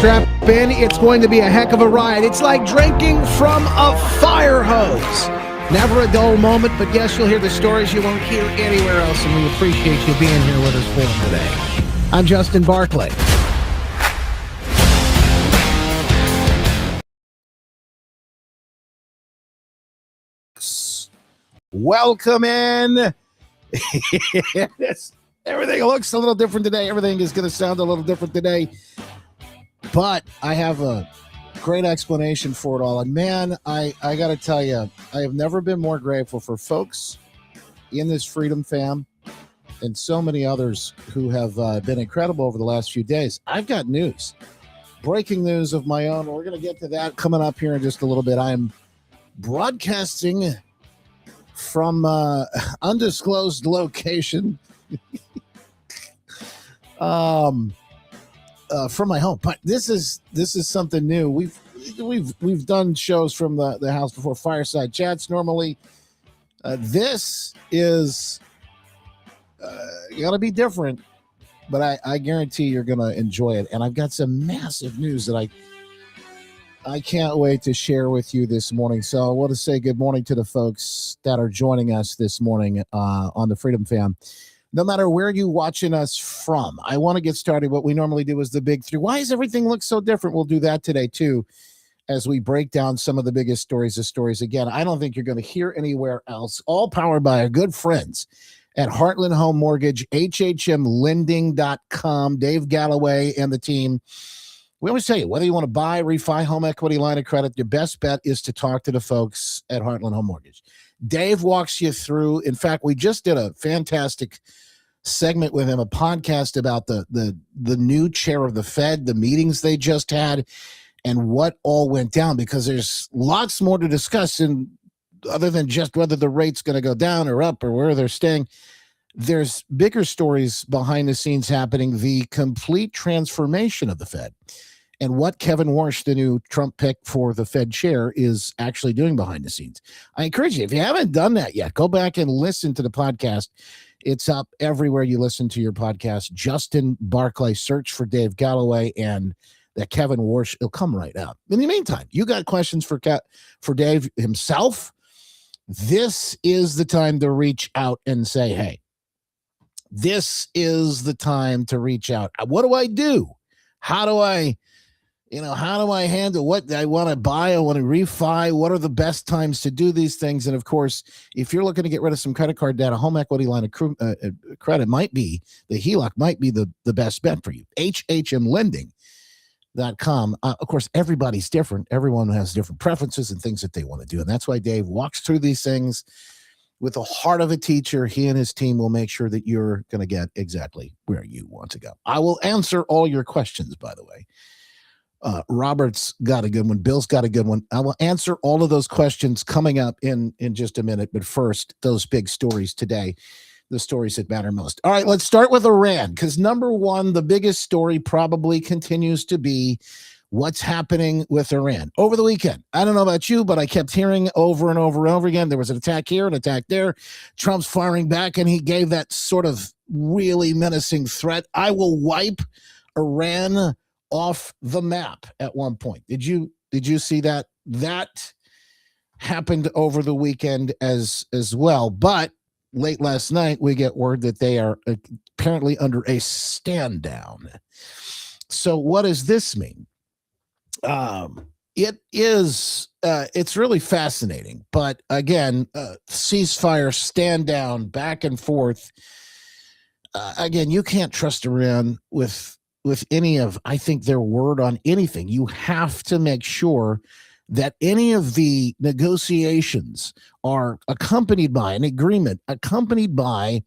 Strap in. It's going to be a heck of a ride. It's like drinking from a fire hose. Never a dull moment, but yes, you'll hear the stories you won't hear anywhere else, and we appreciate you being here with us for them today. I'm Justin Barclay. Welcome in. Everything looks a little different today. Everything is going to sound a little different today. But I have a great explanation for it all. And man, I got to tell you, I have never been more grateful for folks in this Freedom Fam and so many others who have been incredible over the last few days. I've got news, breaking news of my own. We're going to get to that coming up here in just a little bit. I'm broadcasting from undisclosed location from my home. But this is something new. We've done shows from the house before, fireside chats normally. This is gonna be different, but I guarantee you're gonna enjoy it. And I've got some massive news that I can't wait to share with you this morning. So I want to say good morning to the folks that are joining us this morning on the Freedom Fam. No matter where you're watching us from, I want to get started. What we normally do is the big three. Why does everything look so different? We'll do that today, too, as we break down some of the biggest stories of stories. Again, I don't think you're going to hear anywhere else. All powered by our good friends at Heartland Home Mortgage, HHMLending.com, Dave Galloway and the team. We always tell you, whether you want to buy, refi, home equity, line of credit, your best bet is to talk to the folks at Heartland Home Mortgage. Dave walks you through. In fact, we just did a fantastic segment with him, a podcast about the new chair of the Fed, the meetings they just had, and what all went down, because there's lots more to discuss, and other than just whether the rate's going to go down or up or where they're staying. There's bigger stories behind the scenes happening, the complete transformation of the Fed, and what Kevin Warsh, the new Trump pick for the Fed chair, is actually doing behind the scenes. I encourage you, if you haven't done that yet, go back and listen to the podcast. It's up everywhere you listen to your podcast. Justin Barclay, search for Dave Galloway and that Kevin Warsh. It'll come right up. In the meantime, you got questions for Dave himself. This is the time to reach out and say, hey, this is the time to reach out. What do I do? How do I handle what I want to buy? I want to refi. What are the best times to do these things? And of course, if you're looking to get rid of some credit card debt, a home equity line of credit might be, the HELOC might be the best bet for you. HHMLending.com. Of course, everybody's different. Everyone has different preferences and things that they want to do. And that's why Dave walks through these things with the heart of a teacher. He and his team will make sure that you're going to get exactly where you want to go. I will answer all your questions, by the way. Robert's got a good one. Bill's got a good one. I will answer all of those questions coming up in just a minute. But first, those big stories today, the stories that matter most. All right, let's start with Iran, because number one, the biggest story probably continues to be what's happening with Iran. Over the weekend, I don't know about you, but I kept hearing over and over and over again, there was an attack here, an attack there. Trump's firing back, and he gave that sort of really menacing threat. I will wipe Iran off the map at one point. Did you see that? That happened over the weekend as well. But late last night, we get word that they are apparently under a stand down. So what does this mean? It's really fascinating. But again, ceasefire, stand down, back and forth. Again, you can't trust Iran with any of, I think, their word on anything. You have to make sure that any of the negotiations are accompanied by an agreement, accompanied by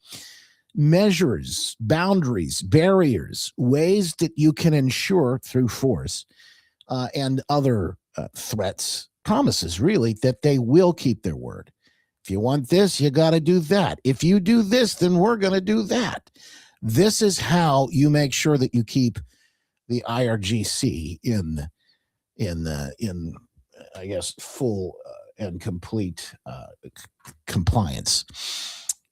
measures, boundaries, barriers, ways that you can ensure through force and other threats, promises, really, that they will keep their word. If you want this, you got to do that. If you do this, then we're going to do that. This is how you make sure that you keep the IRGC in I guess, full and complete compliance.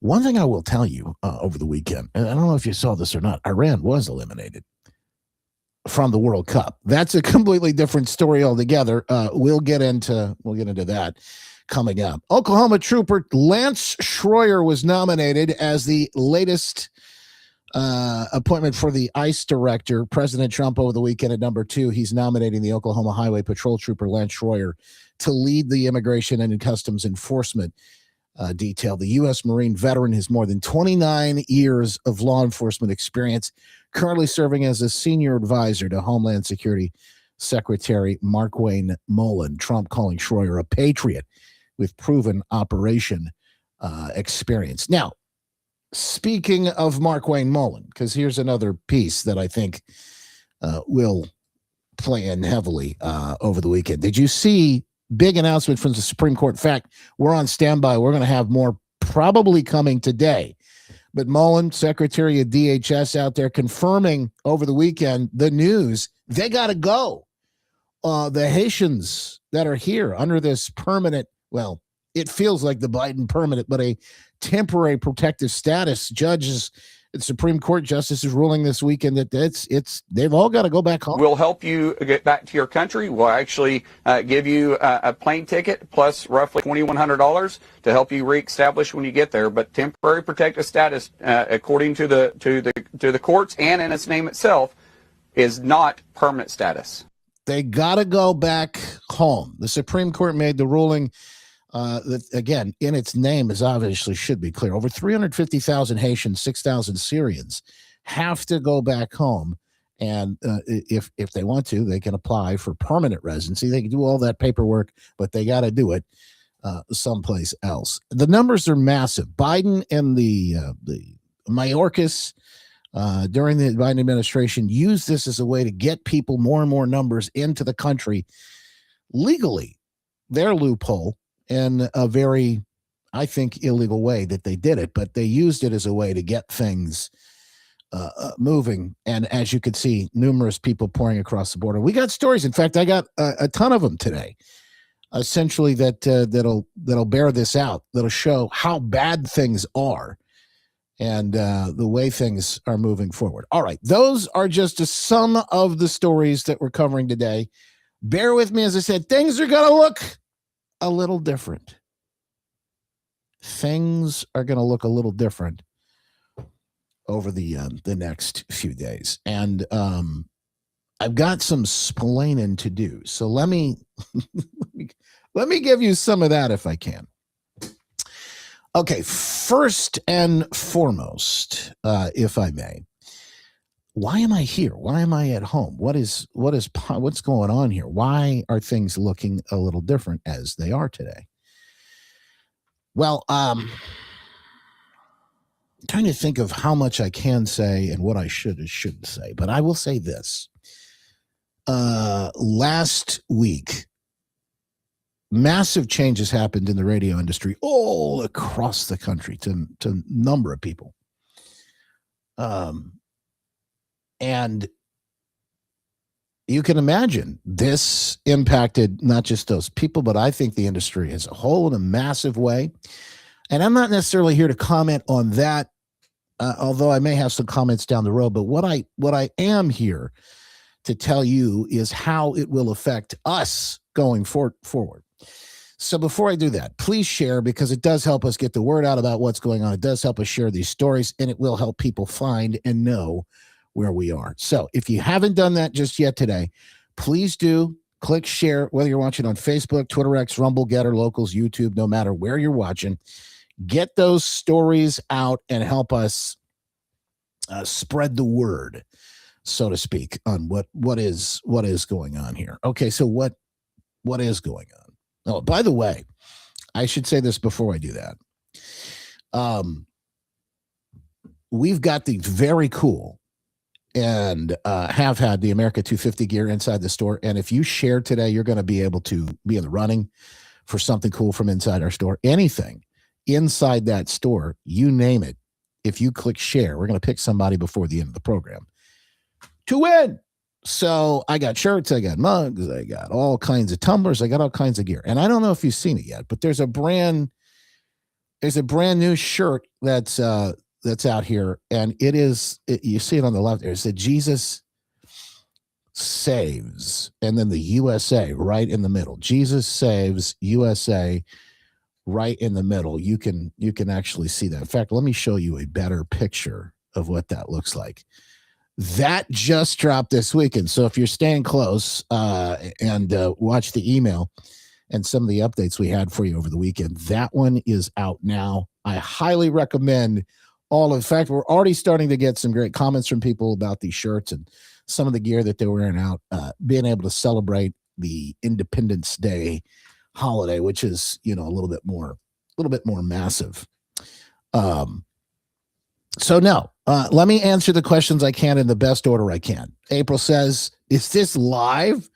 One thing I will tell you over the weekend, and I don't know if you saw this or not, Iran was eliminated from the World Cup. That's a completely different story altogether. We'll get into that coming up. Oklahoma trooper Lance Schroyer was nominated as the latest appointment for the ICE director. President Trump over the weekend at number 2, he's nominating the Oklahoma Highway Patrol trooper Lance Schroyer to lead the Immigration and Customs Enforcement detail. The U.S. Marine veteran has more than 29 years of law enforcement experience, currently serving as a senior advisor to Homeland Security Secretary Markwayne Mullin. Trump calling Schroyer a patriot with proven operation experience. Now, speaking of Markwayne Mullin, because here's another piece that I think will play in heavily over the weekend. Did you see big announcement from the Supreme Court? In fact, we're on standby. We're going to have more probably coming today. But Mullin, Secretary of DHS, out there confirming over the weekend the news. They got to go. The Haitians that are here under this permanent, well, it feels like the Biden permanent, but a temporary protective status. Judges, Supreme Court justices ruling this weekend that they've all got to go back home. We'll help you get back to your country. We'll actually give you a plane ticket plus roughly $2,100 to help you reestablish when you get there. But temporary protective status, according to the courts and in its name itself, is not permanent status. They got to go back home. The Supreme Court made the ruling that, again, in its name is obviously should be clear. Over 350,000 Haitians, 6,000 Syrians have to go back home. And if they want to, they can apply for permanent residency. They can do all that paperwork, but they got to do it someplace else. The numbers are massive. Biden and the Mayorkas during the Biden administration used this as a way to get people more and more numbers into the country legally. Their loophole. In a very, I think, illegal way that they did it, but they used it as a way to get things moving. And as you could see, numerous people pouring across the border. We got stories. In fact, I got a ton of them today, essentially that'll bear this out. That'll show how bad things are and the way things are moving forward. All right, those are just some of the stories that we're covering today. Bear with me, as I said, things are going to look a little different. Things are going to look a little different over the next few days, and I've got some splaining to do. So let me let me give you some of that if I can. Okay, first and foremost, if I may, why am I here? Why am I at home? What's going on here? Why are things looking a little different as they are today? Well, I'm trying to think of how much I can say and what I shouldn't say, but I will say this. Last week, massive changes happened in the radio industry all across the country to a number of people. And you can imagine this impacted not just those people, but I think the industry as a whole in a massive way. And I'm not necessarily here to comment on that, although I may have some comments down the road. But what I am here to tell you is how it will affect us going forward. So before I do that, please share, because it does help us get the word out about what's going on. It does help us share these stories, and it will help people find and know where we are. So if you haven't done that just yet today, please do click share, whether you're watching on Facebook, Twitter X, Rumble, Getter, Locals, YouTube, no matter where you're watching. Get those stories out and help us spread the word, so to speak, on what is going on here. Okay, so what is going on? Oh, by the way, I should say this before I do that. We've got the very cool and have had the America 250 gear inside the store. And if you share today, you're going to be able to be in the running for something cool from inside our store. Anything inside that store, you name it. If you click share, we're going to pick somebody before the end of the program to win. So I got shirts, I got mugs, I got all kinds of tumblers, I got all kinds of gear. And I don't know if you've seen it yet, but there's a brand new shirt that's out here, and you see it on the left there. It said Jesus saves, and then the USA right in the middle. Jesus saves, USA right in the middle. You can actually see that. In fact, let me show you a better picture of what that looks like. That just dropped this weekend. So if you're staying close and watch the email and some of the updates we had for you over the weekend, that one is out now. I highly recommend all. In fact, we're already starting to get some great comments from people about these shirts and some of the gear that they're wearing out, being able to celebrate the Independence Day holiday, which is, a little bit more massive. So no, let me answer the questions I can in the best order I can. April says, is this live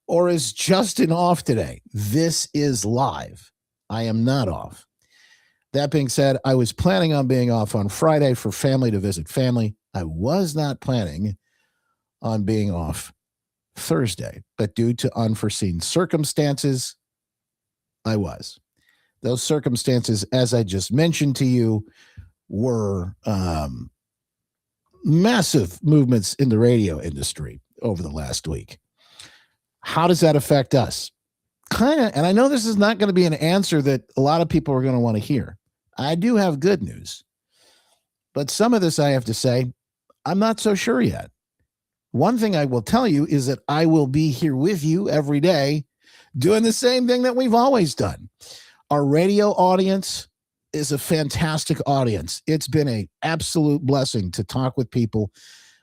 or is Justin off today? This is live. I am not off. That being said, I was planning on being off on Friday for family to visit family. I was not planning on being off Thursday, but due to unforeseen circumstances, I was. Those circumstances, as I just mentioned to you, were massive movements in the radio industry over the last week. How does that affect us? Kind of, and I know this is not going to be an answer that a lot of people are going to want to hear. I do have good news, but some of this I have to say, I'm not so sure yet. One thing I will tell you is that I will be here with you every day doing the same thing that we've always done. Our radio audience is a fantastic audience. It's been an absolute blessing to talk with people.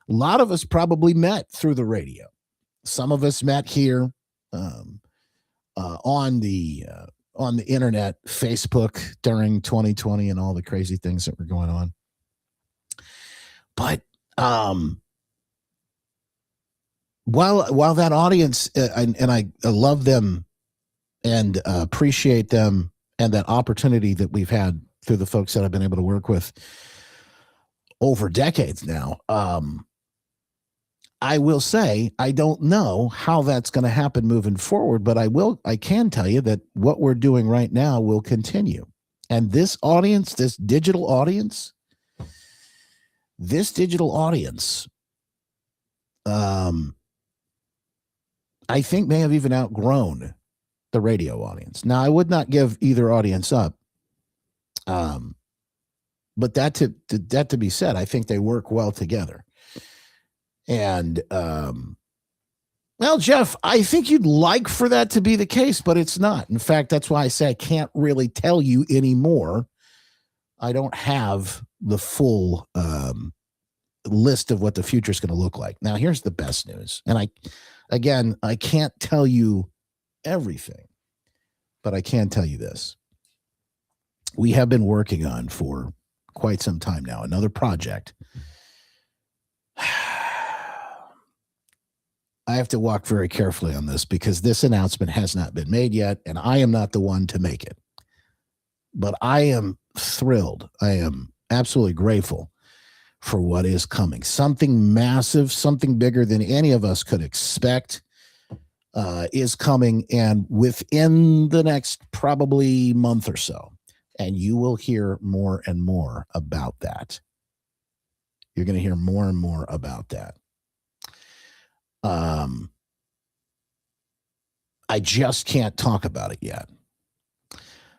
A lot of us probably met through the radio. Some of us met here on the internet, Facebook during 2020 and all the crazy things that were going on. But while that audience and I love them and appreciate them and that opportunity that we've had through the folks that I've been able to work with over decades now, I will say I don't know how that's going to happen moving forward, but I can tell you that what we're doing right now will continue. And this audience, this digital audience, I think may have even outgrown the radio audience. Now, I would not give either audience up. But that to be said, I think they work well together. And, well, Jeff, I think you'd like for that to be the case, but it's not. In fact, that's why I say I can't really tell you anymore. I don't have the full list of what the future is going to look like. Now, here's the best news. And I can't tell you everything, but I can tell you this. We have been working on for quite some time now another project. I have to walk very carefully on this because this announcement has not been made yet, and I am not the one to make it. But I am thrilled. I am absolutely grateful for what is coming. Something massive, something bigger than any of us could expect is coming, and within the next probably month or so. And you will hear more and more about that. You're going to hear more and more about that. I just can't talk about it yet.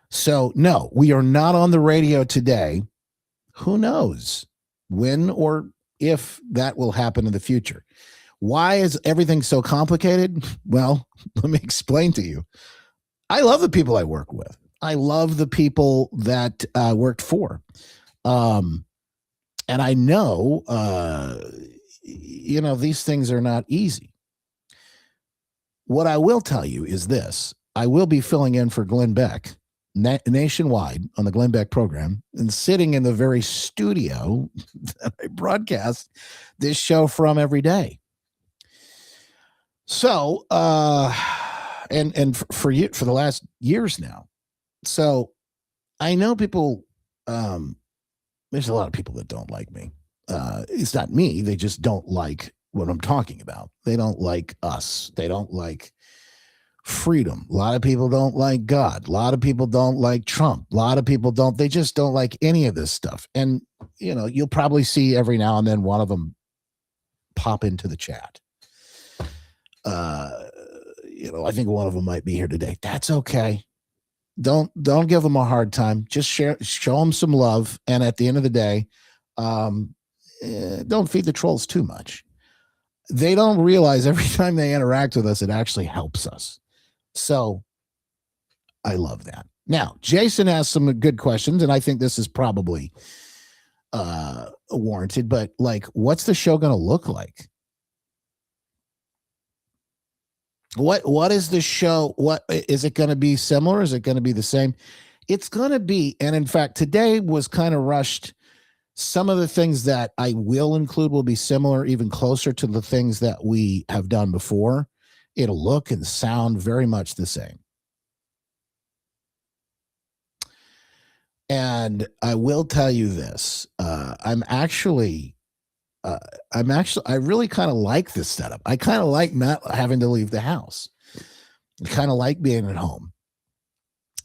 So, no, we are not on the radio today. Who knows when or if that will happen in the future? Why is everything so complicated? Well, let me explain to you. I love the people I work with. I love the people that I worked for. And I know, these things are not easy. What I will tell you is this. I will be filling in for Glenn Beck nationwide on the Glenn Beck program and sitting in the very studio that I broadcast this show from every day. So, and for the last years now. So I know people, there's a lot of people that don't like me. It's not me. They just don't like what I'm talking about. They don't like us. They don't like freedom. A lot of people don't like God. A lot of people don't like Trump. A lot of people they just don't like any of this stuff. And, you'll probably see every now and then one of them pop into the chat. I think one of them might be here today. That's okay. Don't give them a hard time. Just show them some love. And at the end of the day, don't feed the trolls too much. They don't realize every time they interact with us, it actually helps us. So I love that. Now, Jason asked some good questions, and I think this is probably warranted, but like, what's the show going to look like? What is the show? What is it going to be similar? Is it going to be the same? It's going to be, and in fact, today was kind of rushed. Some of the things that I will include will be similar, even closer to the things that we have done before. It'll look and sound very much the same. And I will tell you this: I really kind of like this setup. I kind of like not having to leave the house. I kind of like being at home.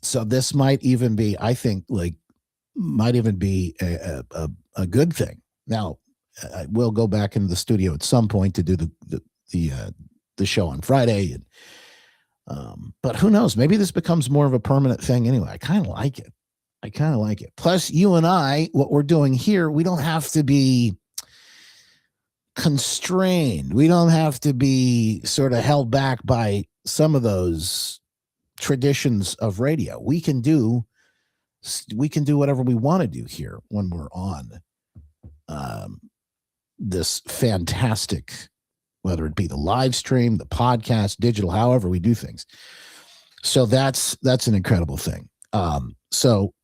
So this might even be, I think, a good thing. Now, I will go back into the studio at some point to do the show on Friday, but who knows? Maybe this becomes more of a permanent thing anyway. I kind of like it. Plus, you and I, what we're doing here, we don't have to be constrained. We don't have to be sort of held back by some of those traditions of radio. We can do whatever we want to do here when we're on this fantastic, whether it be the live stream, the podcast, digital, however we do things. So that's an incredible thing. So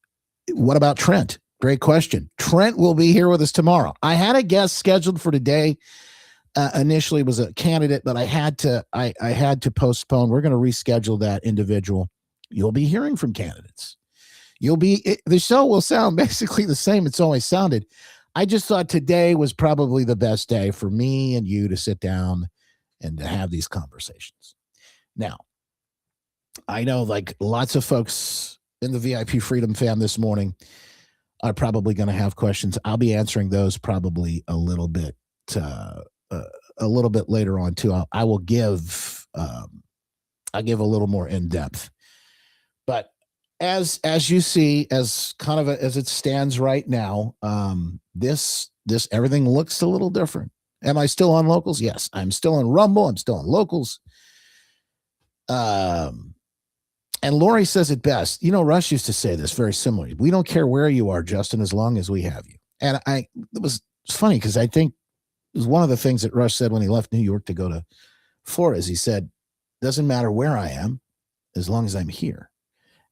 what about Trent? Great question. Trent will be here with us tomorrow. I had a guest scheduled for today. Initially was a candidate, but I had to postpone. We're going to reschedule that individual. You'll be hearing from candidates. The show will sound basically the same. It's always sounded. I just thought today was probably the best day for me and you to sit down and to have these conversations. Now, I know like lots of folks in the VIP Freedom Fam this morning are probably going to have questions. I'll be answering those probably a little bit later on too. I will give I'll give a little more in depth. But as you see, as kind of as it stands right now, this everything looks a little different. Am I still on locals? Yes, I'm still on Rumble. I'm still on locals. And Lori says it best. Rush used to say this very similarly. We don't care where you are, Justin, as long as we have you. And it's funny because I think it was one of the things that Rush said when he left New York to go to Flores. He said, doesn't matter where I am, as long as I'm here.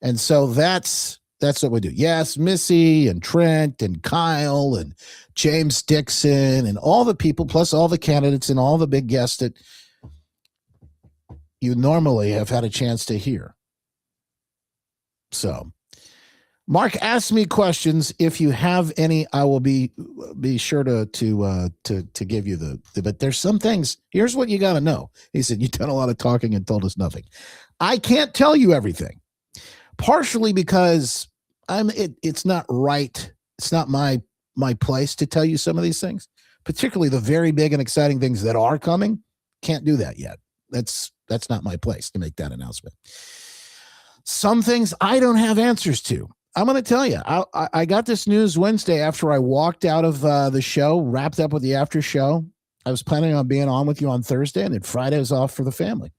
And so that's what we do. Yes, Missy and Trent and Kyle and James Dixon and all the people, plus all the candidates and all the big guests that you normally have had a chance to hear. So Mark asked me questions. If you have any, I will be sure to give you but there's some things. Here's what you got to know. He said, you've done a lot of talking and told us nothing. I can't tell you everything, partially because it's not right. It's not my place to tell you some of these things, particularly the very big and exciting things that are coming. Can't do that yet. That's not my place to make that announcement. Some things I don't have answers to. I'm going to tell you, I got this news Wednesday after I walked out of the show, wrapped up with the after show. I was planning on being on with you on Thursday, and then Friday was off for the family.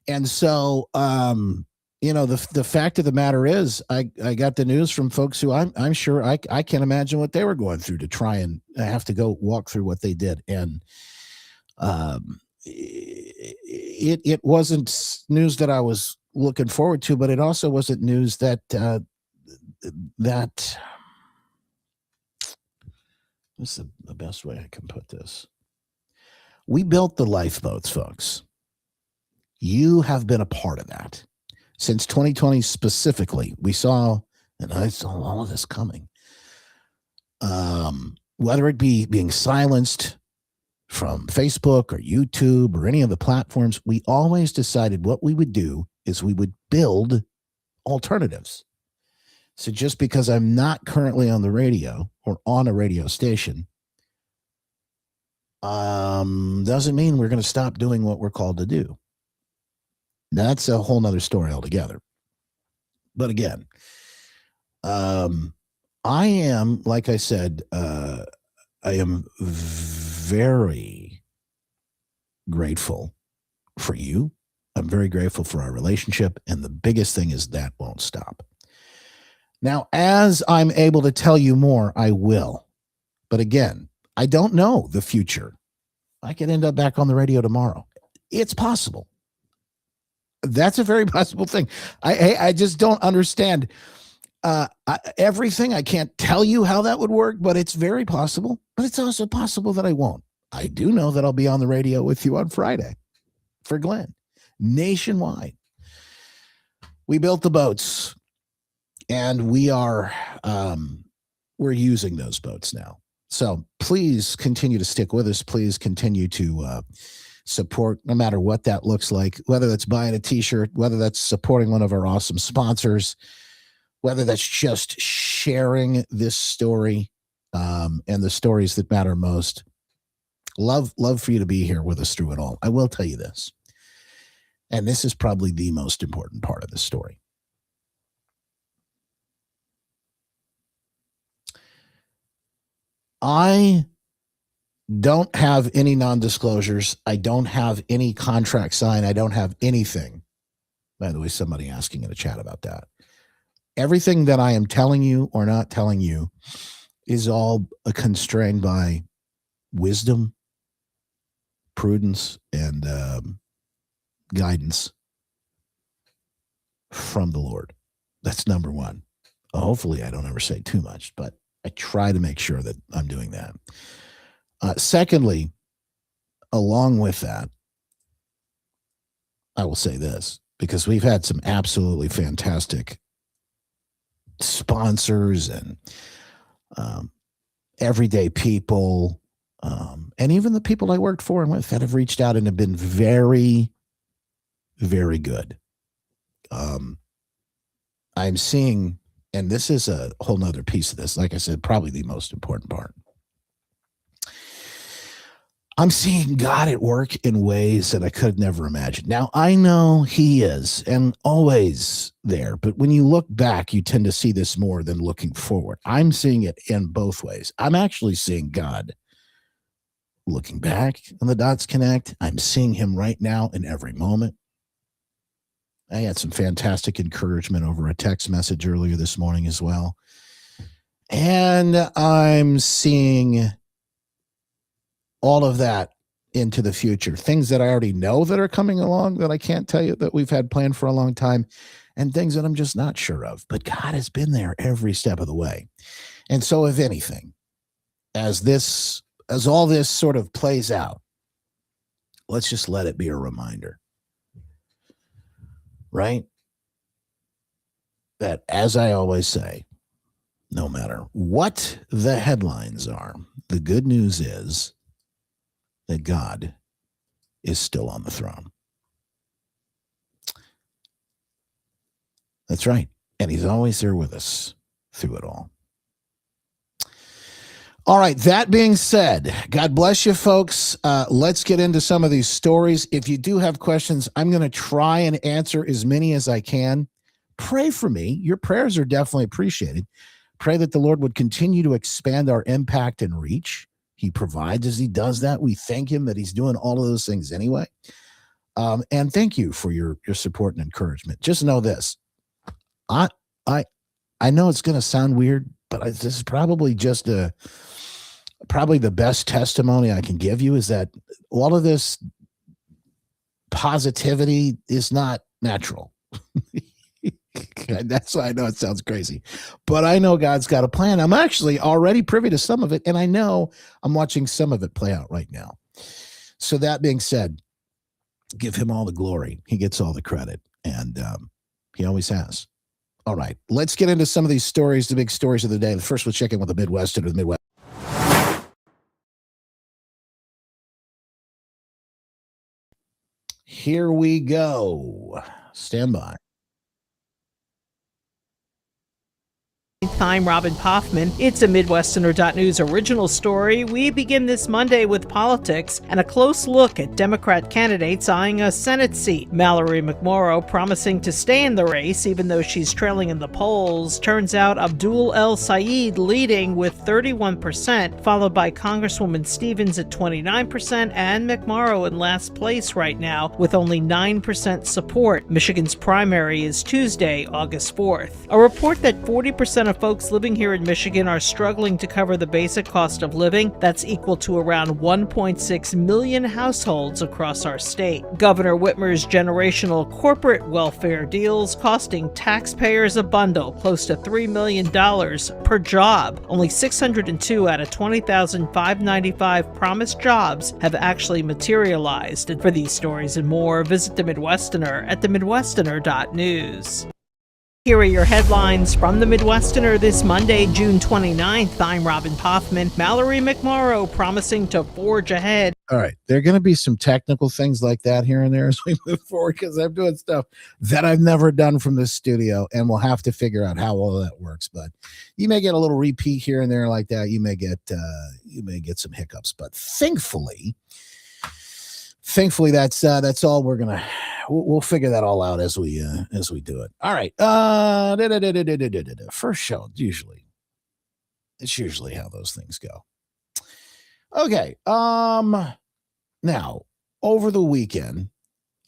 And so, the fact of the matter is I got the news from folks who I'm sure I can't imagine what they were going through to try and have to go walk through what they did. And it wasn't news that I was looking forward to, but it also wasn't news that what's the best way I can put this? We built the lifeboats, folks. You have been a part of that since 2020 specifically. We saw, and I saw all of this coming. Whether it be being silenced from Facebook or YouTube or any of the platforms, we always decided what we would do is we would build alternatives. So just because I'm not currently on the radio or on a radio station doesn't mean we're going to stop doing what we're called to do. That's a whole nother story altogether. But again, I am, like I said, I am very grateful for you. I'm very grateful for our relationship. And the biggest thing is that won't stop. Now, as I'm able to tell you more, I will. But again, I don't know the future. I could end up back on the radio tomorrow. It's possible. That's a very possible thing. I just don't understand everything. I can't tell you how that would work, but it's very possible. But it's also possible that I won't. I do know that I'll be on the radio with you on Friday for Glenn, nationwide. We built the boats, and we're using those boats now. So please continue to stick with us. Please continue to support, no matter what that looks like, whether that's buying a t-shirt, whether that's supporting one of our awesome sponsors, whether that's just sharing this story and the stories that matter most. Love for you to be here with us through it all. I will tell you this, and this is probably the most important part of the story. I don't have any non-disclosures. I don't have any contract signed. I don't have anything. By the way, somebody asking in the chat about that. Everything that I am telling you or not telling you is all constrained by wisdom, prudence, and guidance from the Lord. That's number one. Hopefully, I don't ever say too much, but I try to make sure that I'm doing that. Secondly, along with that, I will say this, because we've had some absolutely fantastic sponsors and everyday people, and even the people I worked for and with that have reached out and have been very, very good. I'm seeing, and this is a whole nother piece of this, like I said, probably the most important part. I'm seeing God at work in ways that I could never imagine. Now, I know he is and always there, but when you look back, you tend to see this more than looking forward. I'm seeing it in both ways. I'm actually seeing God looking back and the dots connect. I'm seeing him right now in every moment. I had some fantastic encouragement over a text message earlier this morning as well. And I'm seeing all of that into the future, things that I already know that are coming along that I can't tell you that we've had planned for a long time, and things that I'm just not sure of. But God has been there every step of the way. And so, if anything, as all this sort of plays out, let's just let it be a reminder, right? That, as I always say, no matter what the headlines are, the good news is that God is still on the throne. That's right. And he's always there with us through it all. All right. That being said, God bless you, folks. Let's get into some of these stories. If you do have questions, I'm going to try and answer as many as I can. Pray for me. Your prayers are definitely appreciated. Pray that the Lord would continue to expand our impact and reach. He provides as he does that. We thank him that he's doing all of those things anyway. And thank you for your support and encouragement. Just know this. I know it's going to sound weird, but this is probably probably the best testimony I can give you is that all of this positivity is not natural. That's why I know it sounds crazy, but I know God's got a plan. I'm actually already privy to some of it, and I know I'm watching some of it play out right now. So that being said, give him all the glory. He gets all the credit, and he always has. All right, let's get into some of these stories, the big stories of the day. First, we'll check in with the Midwest or the Midwest. Here we go. Stand by. I'm Robin Poffman. It's a Midwesterner.news original story. We begin this Monday with politics and a close look at Democrat candidates eyeing a Senate seat. Mallory McMorrow promising to stay in the race even though she's trailing in the polls. Turns out Abdul El Sayed leading with 31%, followed by Congresswoman Stevens at 29% and McMorrow in last place right now with only 9% support. Michigan's primary is Tuesday, August 4th. A report that 40% of folks living here in Michigan are struggling to cover the basic cost of living. That's equal to around 1.6 million households across our state. Governor Whitmer's generational corporate welfare deals costing taxpayers a bundle close to $3 million per job. Only 602 out of 20,595 promised jobs have actually materialized. And for these stories and more, visit The Midwesterner at themidwesterner.news. Here are your headlines from The Midwesterner this Monday, June 29th. I'm Robin Poffman. Mallory McMorrow promising to forge ahead. All right. There are going to be some technical things like that here and there as we move forward because I'm doing stuff that I've never done from this studio, and we'll have to figure out how all that works. But you may get a little repeat here and there like that. You may get some hiccups, but thankfully, that's all we'll figure that all out as we do it. All right. First show, it's usually how those things go. Okay. Now over the weekend,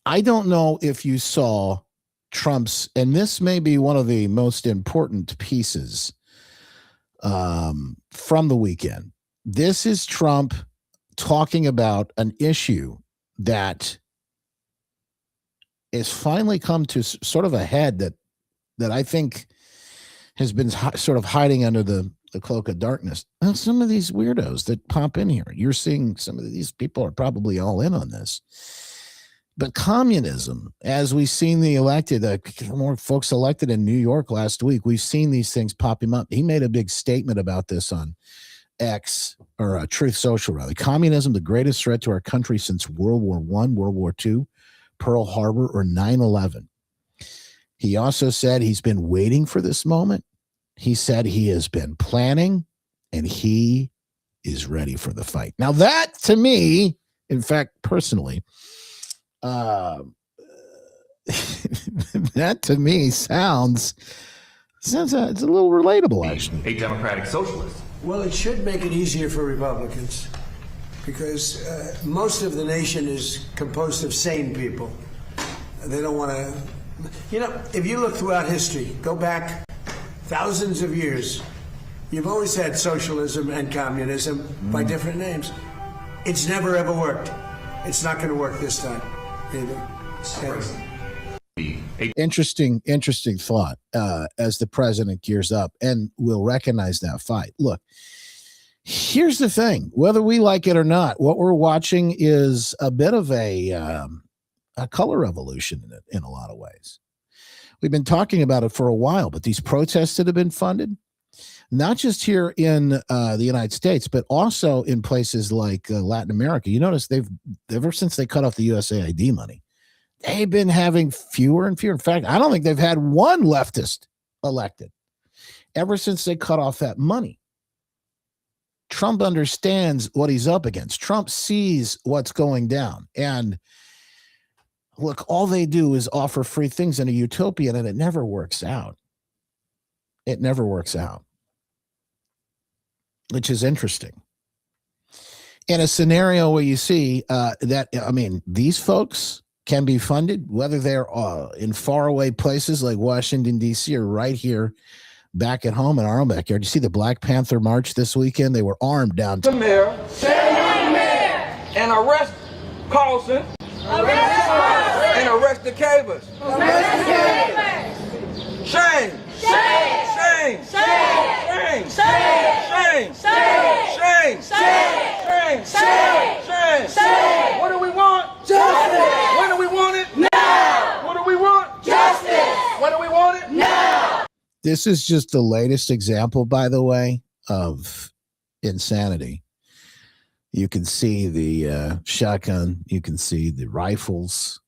I don't know if you saw Trump's, and this may be one of the most important pieces from the weekend. This is Trump talking about an issue that is finally come to sort of a head that I think has been sort of hiding under the cloak of darkness. And some of these weirdos that pop in here, you're seeing some of these people are probably all in on this. But communism, as we've seen more folks elected in New York last week, we've seen these things popping up. He made a big statement about this on X, or Truth Social, rather. Communism, the greatest threat to our country since World War I, World War II, Pearl Harbor, or 9/11. He also said he's been waiting for this moment. He said he has been planning, and he is ready for the fight. Now that, to me, in fact, personally, that to me sounds it's a little relatable, actually. A democratic socialist. Well, it should make it easier for Republicans because most of the nation is composed of sane people. They don't want to, if you look throughout history, go back thousands of years, you've always had socialism and communism by different names. It's never ever worked. It's not going to work this time either. Interesting thought as the president gears up, and we'll recognize that fight. Look, here's the thing. Whether we like it or not, what we're watching is a bit of a color revolution in a lot of ways. We've been talking about it for a while, but these protests that have been funded, not just here in the United States, but also in places like Latin America. You notice ever since they cut off the USAID money, they've been having fewer and fewer. In fact, I don't think they've had one leftist elected ever since they cut off that money. Trump understands what he's up against. Trump sees what's going down. And look, all they do is offer free things in a utopia, and it never works out. It never works out, which is interesting. In a scenario where you see these folks can be funded, whether they're in faraway places like Washington, D.C., or right here back at home in our own backyard. You see the Black Panther March this weekend? They were armed downtown. The mayor, and arrest Carlson, and arrest the Cavers. Shame! Shame! Shame! Shame! Shame! Shame! Shame! Shame! What do we want? Justice! When do we want it? Now! What do we want? Justice! When do we want it? Now! This is just the latest example, by the way, of insanity. You can see the shotgun. You can see the rifles.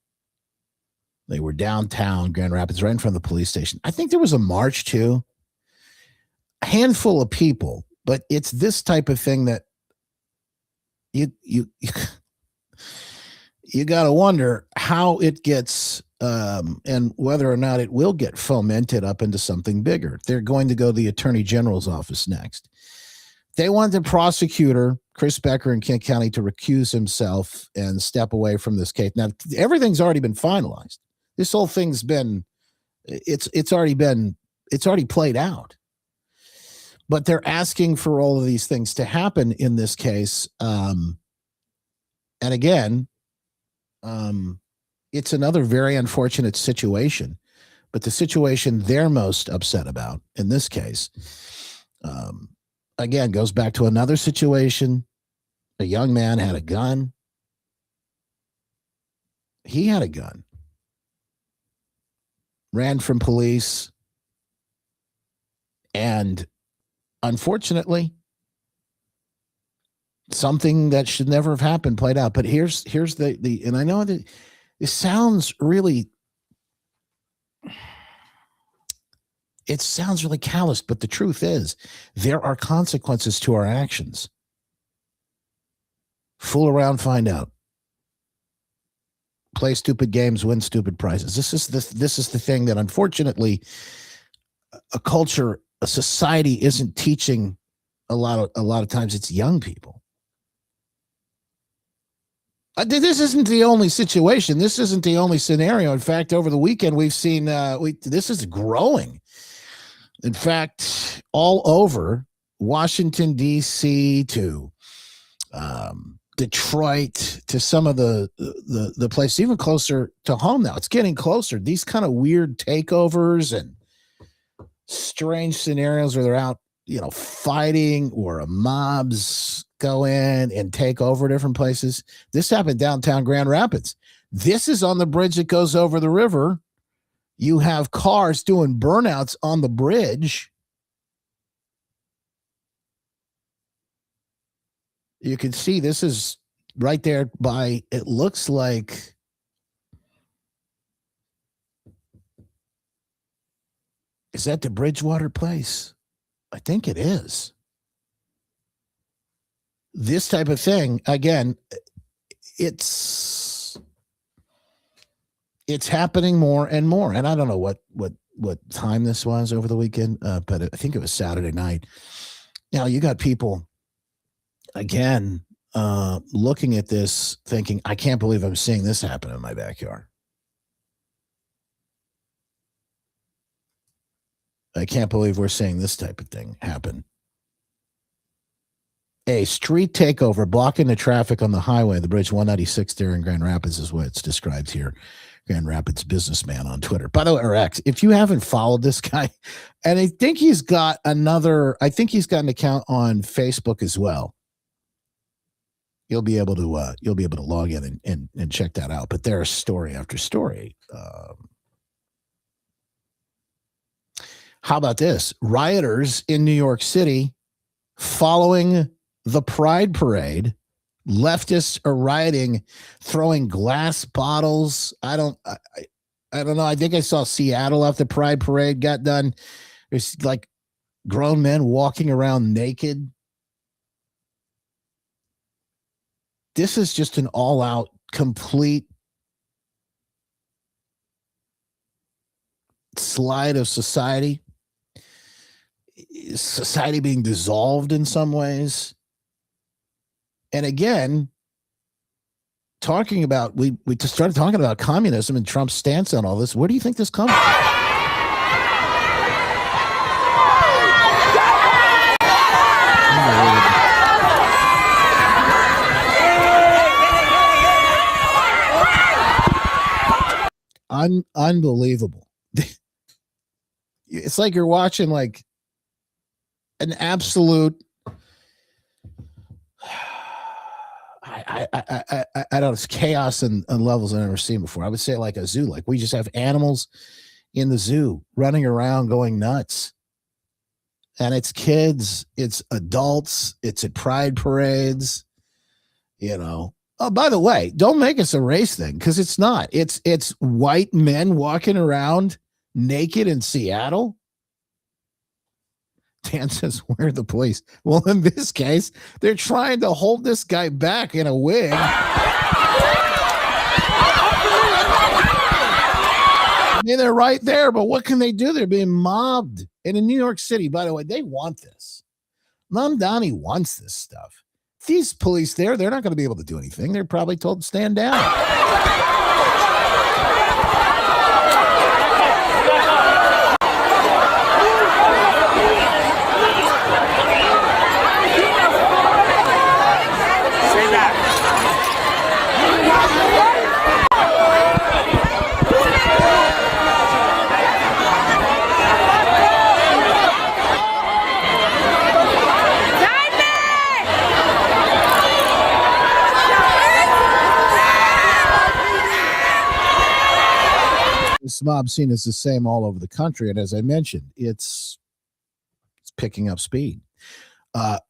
They were downtown Grand Rapids, right in front of the police station. I think there was a march, too. handful of people, but it's this type of thing that you got to wonder how it gets and whether or not it will get fomented up into something bigger. They're going to go to the Attorney General's office next. They want the prosecutor, Chris Becker in Kent County, to recuse himself and step away from this case. Now, everything's already been finalized. This whole thing's been, it's already played out. But they're asking for all of these things to happen in this case. And again, it's another very unfortunate situation. But the situation they're most upset about in this case, again, goes back to another situation. A young man had a gun. He had a gun. Ran from police. And unfortunately, something that should never have happened played out. But here's the and I know that it sounds really callous, but the truth is there are consequences to our actions. Fool around, find out. Play stupid games, win stupid prizes. This is the thing that unfortunately a culture, a society isn't teaching a lot of times. It's young people. This isn't the only situation. This isn't the only scenario. In fact, over the weekend, we've seen this is growing. In fact, all over Washington, D.C. to Detroit to some of the places, even closer to home now. It's getting closer. These kind of weird takeovers and strange scenarios where they're out, fighting, or mobs go in and take over different places. This happened downtown Grand Rapids. This is on the bridge that goes over the river. You have cars doing burnouts on the bridge. You can see this is right there by, it looks like, is that the Bridgewater place? I think it is. This type of thing, again, it's happening more and more. And I don't know what time this was over the weekend, but I think it was Saturday night. Now you got people, again, looking at this thinking, I can't believe I'm seeing this happen in my backyard. I can't believe we're seeing this type of thing happen. A street takeover blocking the traffic on the highway, the bridge 196 there in Grand Rapids is what it's described here. Grand Rapids businessman on Twitter. By the way, or X, if you haven't followed this guy, and I think he's got an account on Facebook as well. You'll be able to log in and check that out. But there's story after story. How about this? Rioters in New York City following the Pride Parade. Leftists are rioting, throwing glass bottles. I don't know. I think I saw Seattle after the Pride Parade got done. There's like grown men walking around naked. This is just an all-out, complete slide of society. Society being dissolved in some ways. And again, talking about, we just started talking about communism and Trump's stance on all this. Where do you think this comes from? Unbelievable. It's like you're watching like an absolute, I don't know, it's chaos and levels I've never seen before. I would say like a zoo, like we just have animals in the zoo running around going nuts. And it's kids, it's adults, it's at pride parades, Oh, by the way, don't make us a race thing, because it's not. It's white men walking around naked in Seattle. Dan says, where are the police? Well, in this case, they're trying to hold this guy back in a wig. I mean, they're right there, but what can they do? They're being mobbed. And in New York City, by the way, they want this. Mamdani wants this stuff. These police there, they're not going to be able to do anything. They're probably told to stand down. This mob scene is the same all over the country, and as I mentioned, it's picking up speed.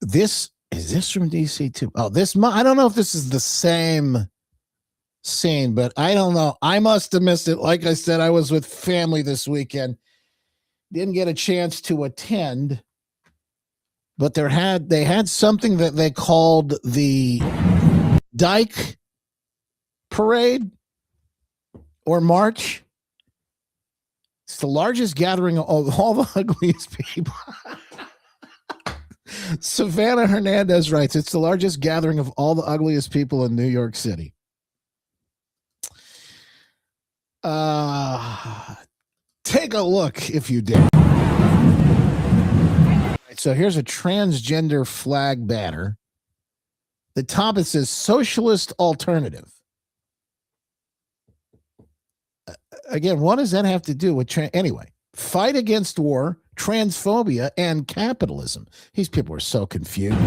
This from DC too. Oh, I don't know if this is the same scene, but I don't know. I must have missed it. Like I said, I was with family this weekend, didn't get a chance to attend, but they had something that they called the Dyke Parade or March. It's the largest gathering of all the ugliest people. Savannah Hernandez writes, it's the largest gathering of all the ugliest people in New York City. Take a look if you did. So here's a transgender flag banner. The top, it says Socialist Alternative. Again, what does that have to do with anyway? Fight against war, transphobia, and capitalism. These people are so confused.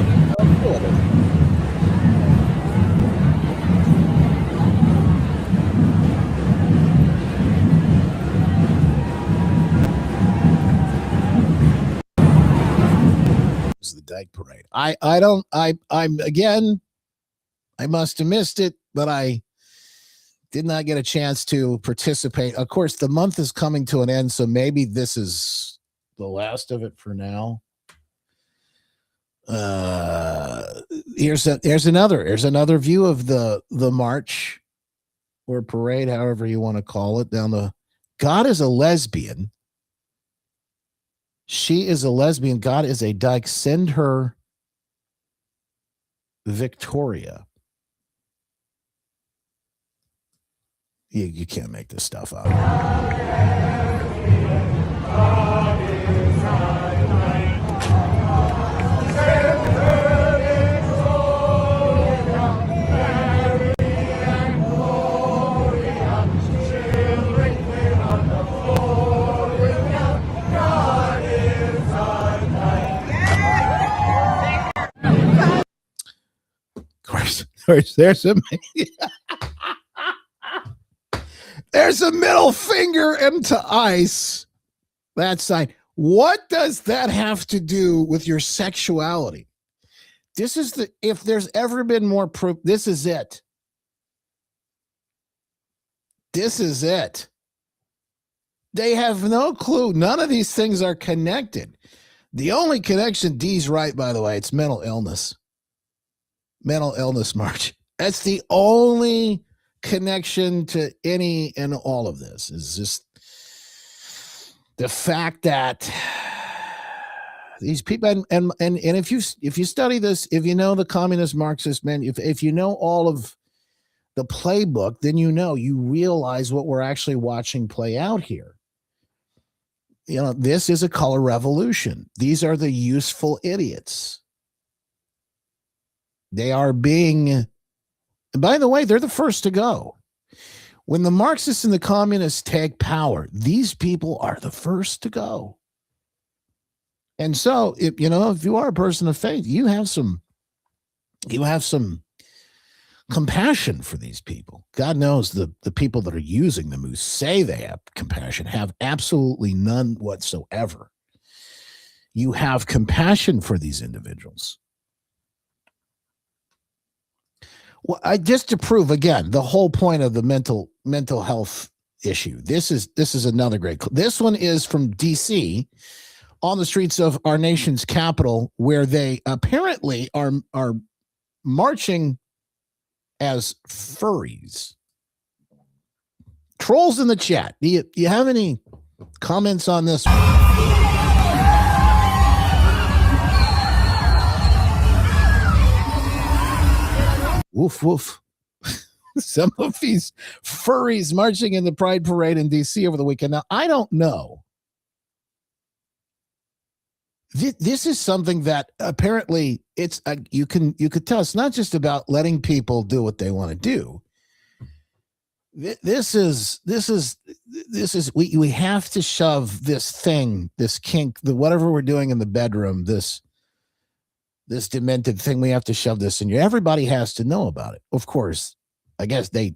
It's the Dyke Parade. I'm again, I must have missed it, but I did not get a chance to participate. Of course, the month is coming to an end, so maybe this is the last of it for now. Here's another view of the march or parade, however you want to call it, down the. God is a lesbian. She is a lesbian. God is a dyke. Send her Victoria. You can't make this stuff up. There's a middle finger into ice. That sign. What does that have to do with your sexuality? If there's ever been more proof, this is it. This is it. They have no clue. None of these things are connected. The only connection, Dee's right, by the way, it's mental illness. Mental illness march. That's the only connection to any and all of this, is just the fact that these people and if you study this, if you know the communist Marxist men, if you know all of the playbook, then you realize what we're actually watching play out here. This is a color revolution. These are the useful idiots. They are being, and by the way, they're the first to go. When the Marxists and the communists take power, these people are the first to go. And so, if you are a person of faith, you have some compassion for these people. God knows the people that are using them, who say they have compassion, have absolutely none whatsoever. You have compassion for these individuals. Well, just to prove again the whole point of the mental health issue. This is another great. This one is from DC, on the streets of our nation's capital, where they apparently are marching as furries. Trolls in the chat. Do you have any comments on this? Woof, woof. Some of these furries marching in the Pride Parade in D.C. over the weekend. Now, I don't know. This is something that apparently it's you could tell it's not just about letting people do what they want to do. This is we have to shove this thing, this kink, the whatever we're doing in the bedroom, this demented thing, we have to shove this in you. Everybody has to know about it. Of course, I guess they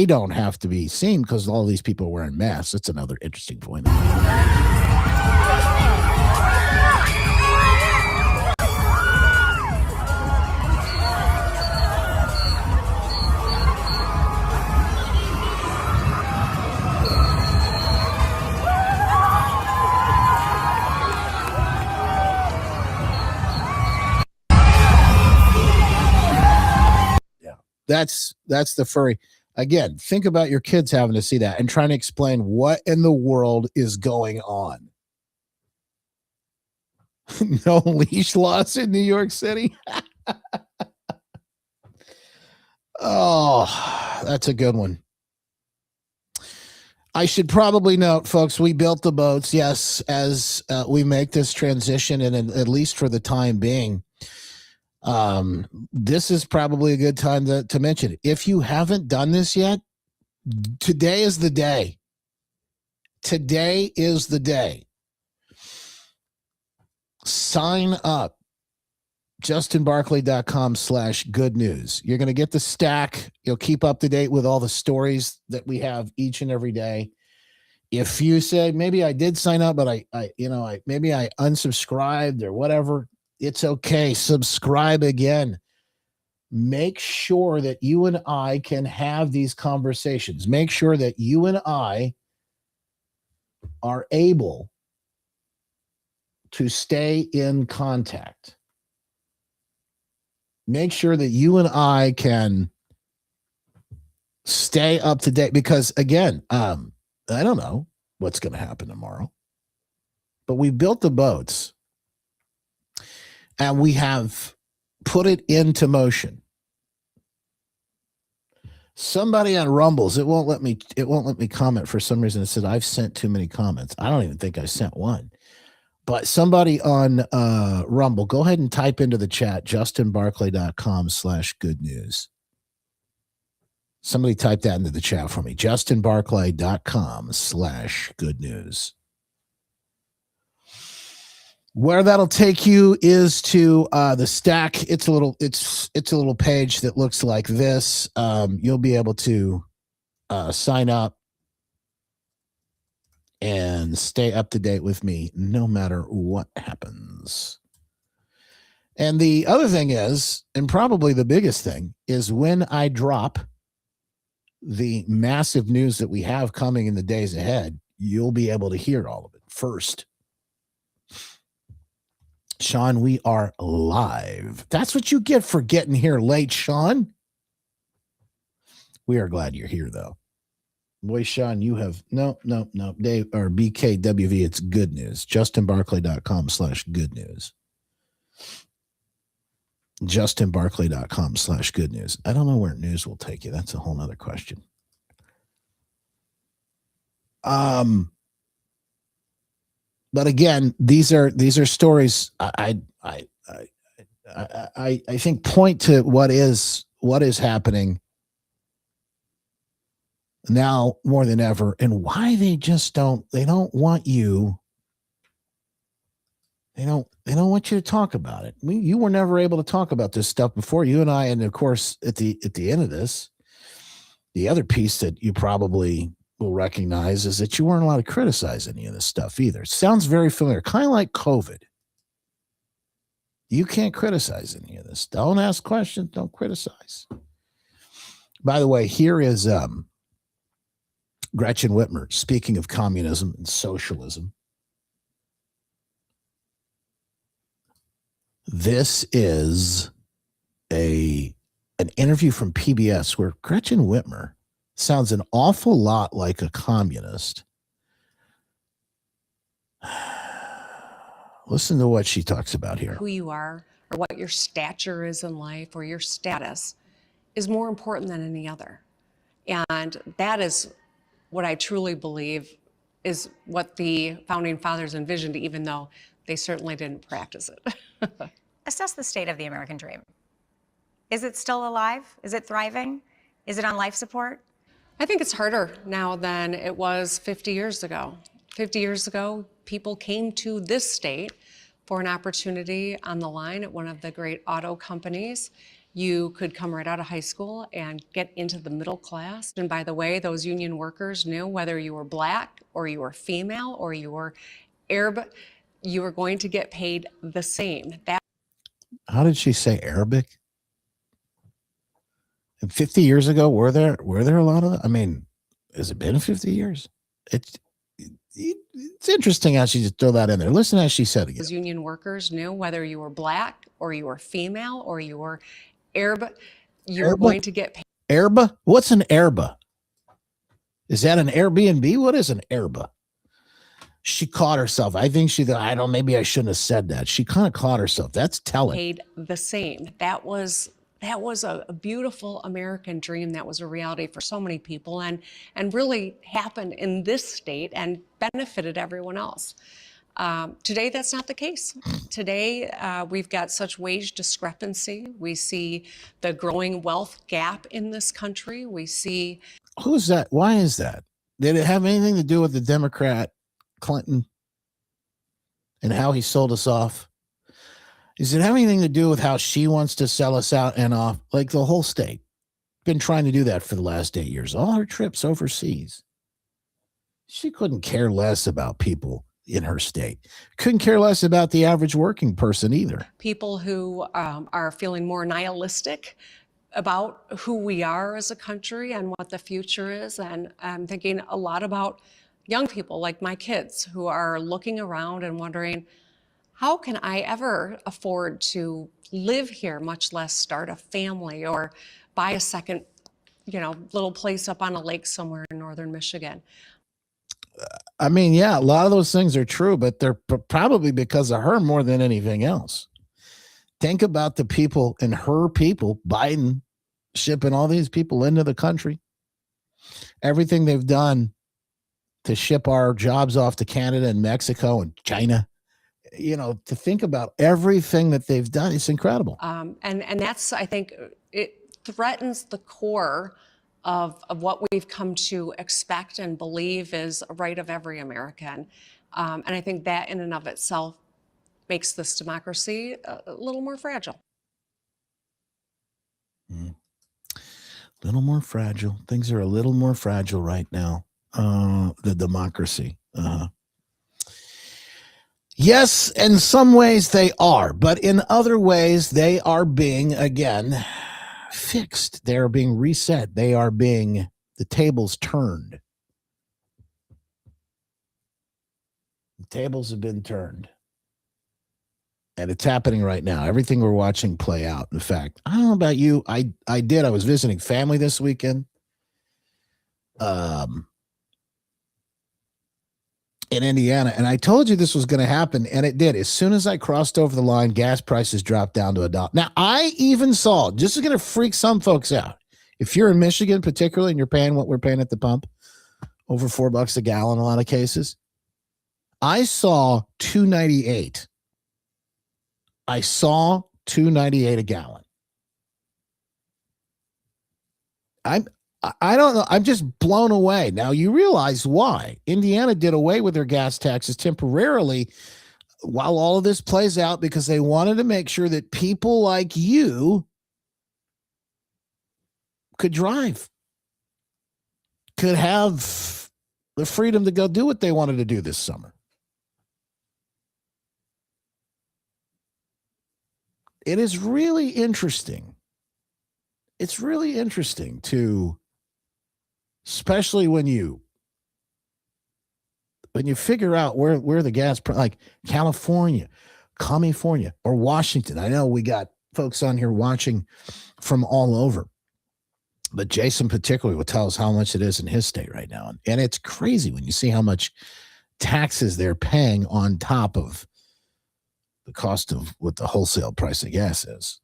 don't have to be seen because all these people are wearing masks. That's another interesting point. That's the furry. Again, think about your kids having to see that and trying to explain what in the world is going on. No leash laws in New York City. Oh, that's a good one. I should probably note, folks, we built the boats, yes, as we make this transition, and at least for the time being. This is probably a good time to mention it. If you haven't done this yet, today is the day. Today is the day. Sign up. JustinBarkley.com/good news. You're going to get the stack. You'll keep up to date with all the stories that we have each and every day. If you say, maybe I did sign up, but maybe I unsubscribed or whatever, it's okay. Subscribe again. Make sure that you and I can have these conversations. Make sure that you and I are able to stay in contact. Make sure that you and I can stay up to date because, again, I don't know what's going to happen tomorrow, but we built the boats. And we have put it into motion. Somebody on Rumbles, it won't let me comment for some reason. It said I've sent too many comments. I don't even think I sent one. But somebody on Rumble, go ahead and type into the chat, JustinBarkley.com/good news. Somebody type that into the chat for me, JustinBarkley.com/good news. Where that'll take you is to the stack. It's a little page that looks like this. You'll be able to sign up and stay up to date with me no matter what happens. And the other thing is, and probably the biggest thing, is when I drop the massive news that we have coming in the days ahead, you'll be able to hear all of it first. Sean, we are live. That's what you get for getting here late, Sean. We are glad you're here, though. Boy, Sean, you have no. Dave or BKWV, it's good news. JustinBarkley.com/good news. JustinBarkley.com/good news. I don't know where news will take you. That's a whole nother question. But again, these are stories I think point to what is happening now more than ever, and why they don't want you. They don't want you to talk about it. You were never able to talk about this stuff before, you and I, and of course at the end of this, the other piece that you probably will recognize is that you weren't allowed to criticize any of this stuff either. It sounds very familiar, kind of like COVID. You can't criticize any of this. Don't ask questions. Don't criticize. By the way, here is Gretchen Whitmer speaking of communism and socialism. This is an interview from PBS where Gretchen Whitmer sounds an awful lot like a communist. Listen to what she talks about here. Who you are or what your stature is in life or your status is more important than any other. And that is what I truly believe is what the founding fathers envisioned, even though they certainly didn't practice it. Assess the state of the American dream. Is it still alive? Is it thriving? Is it on life support? I think it's harder now than it was 50 years ago. 50 years ago, people came to this state for an opportunity on the line at one of the great auto companies. You could come right out of high school and get into the middle class. And by the way, those union workers knew whether you were Black or you were female or you were Arab, you were going to get paid the same. How did she say Arabic? And 50 years ago, were there a lot of? I mean, has it been 50 years? It's interesting how she just threw that in there. Listen as she said again. Those union workers knew whether you were Black or you were female or you were Arab, you were going to get paid. Arba? What's an Arba? Is that an Airbnb? What is an Arba? She caught herself. I think she thought, maybe I shouldn't have said that. She kind of caught herself. That's telling. Paid the same. That was a beautiful American dream that was a reality for so many people and really happened in this state and benefited everyone else. Today, that's not the case. Today, we've got such wage discrepancy. We see the growing wealth gap in this country. We see... Who's that? Why is that? Did it have anything to do with the Democrat Clinton and how he sold us off? Does it have anything to do with how she wants to sell us out and off? Like the whole state. Been trying to do that for the last 8 years. All her trips overseas. She couldn't care less about people in her state. Couldn't care less about the average working person either. People who are feeling more nihilistic about who we are as a country and what the future is. And I'm thinking a lot about young people like my kids who are looking around and wondering, how can I ever afford to live here, much less start a family or buy a second, little place up on a lake somewhere in northern Michigan? I mean, yeah, a lot of those things are true, but they're probably because of her more than anything else. Think about the people and her people, Biden shipping all these people into the country. Everything they've done to ship our jobs off to Canada and Mexico and China. To think about everything that they've done, it's incredible. And that's, I think, it threatens the core of what we've come to expect and believe is a right of every American. And I think that in and of itself makes this democracy a little more fragile. A little more fragile. Things are a little more fragile right now. The democracy. Yes, in some ways they are, but in other ways they are being, again, fixed. They are being reset. They are being, the tables turned. The tables have been turned. And it's happening right now. Everything we're watching play out. In fact, I don't know about you. I was visiting family this weekend. In Indiana, and I told you this was going to happen, and it did. As soon as I crossed over the line, gas prices dropped down to $1. Now, I even saw, this is going to freak some folks out. If you're in Michigan, particularly, and you're paying what we're paying at the pump, over $4 a gallon in a lot of cases, I saw $2.98. I saw $2.98 a gallon. I don't know. I'm just blown away. Now, you realize why. Indiana did away with their gas taxes temporarily while all of this plays out because they wanted to make sure that people like you could drive, could have the freedom to go do what they wanted to do this summer. It is really interesting. It's really interesting to, especially when you figure out where the gas, like California, California or Washington. I know we got folks on here watching from all over, but Jason particularly will tell us how much it is in his state right now. And it's crazy when you see how much taxes they're paying on top of the cost of what the wholesale price of gas is.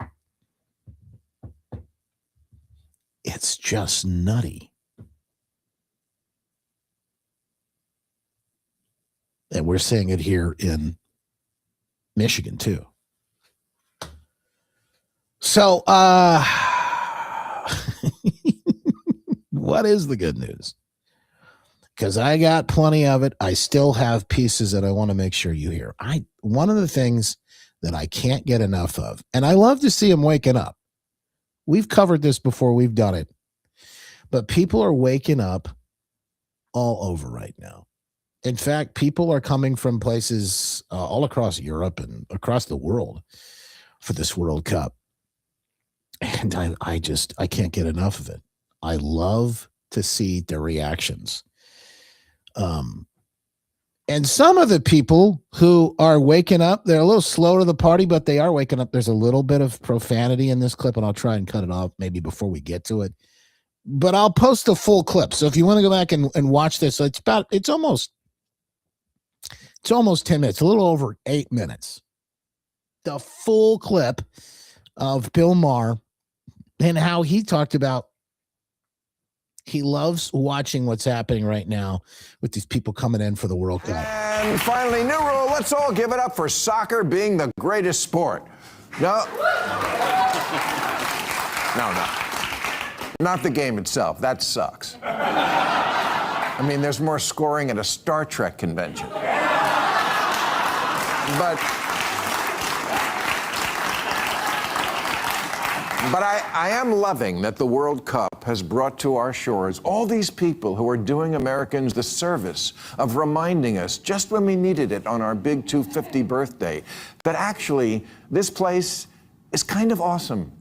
It's just nutty. And we're seeing it here in Michigan too. So, what is the good news? Because I got plenty of it. I still have pieces that I want to make sure you hear. One of the things that I can't get enough of, and I love to see them waking up. We've covered this before. We've done it. But people are waking up all over right now. In fact, people are coming from places all across Europe and across the world for this World Cup. And I can't get enough of it. I love to see their reactions. And some of the people who are waking up, they're a little slow to the party, but they are waking up. There's a little bit of profanity in this clip, and I'll try and cut it off maybe before we get to it. But I'll post a full clip. So if you want to go back and watch this, it's almost 10 minutes, a little over 8 minutes. The full clip of Bill Maher and how he talked about he loves watching what's happening right now with these people coming in for the World Cup. And finally, new rule, let's all give it up for soccer being the greatest sport. No. No. Not the game itself. That sucks. I mean, there's more scoring at a Star Trek convention. But I am loving that the World Cup has brought to our shores all these people who are doing Americans the service of reminding us, just when we needed it on our big 250 birthday, that actually this place is kind of awesome.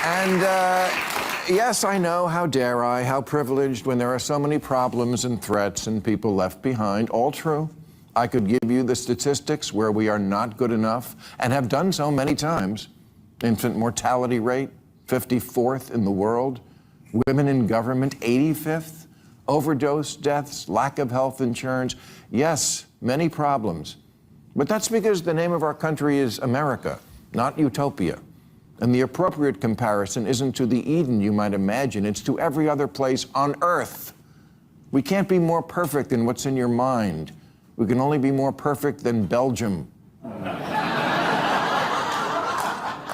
And yes, I know, how dare I, how privileged when there are so many problems and threats and people left behind. All true. I could give you the statistics where we are not good enough and have done so many times. Infant mortality rate, 54th in the world. Women in government, 85th. Overdose deaths, lack of health insurance. Yes, many problems. But that's because the name of our country is America, not utopia. And the appropriate comparison isn't to the Eden you might imagine, it's to every other place on earth. We can't be more perfect than what's in your mind. We can only be more perfect than Belgium,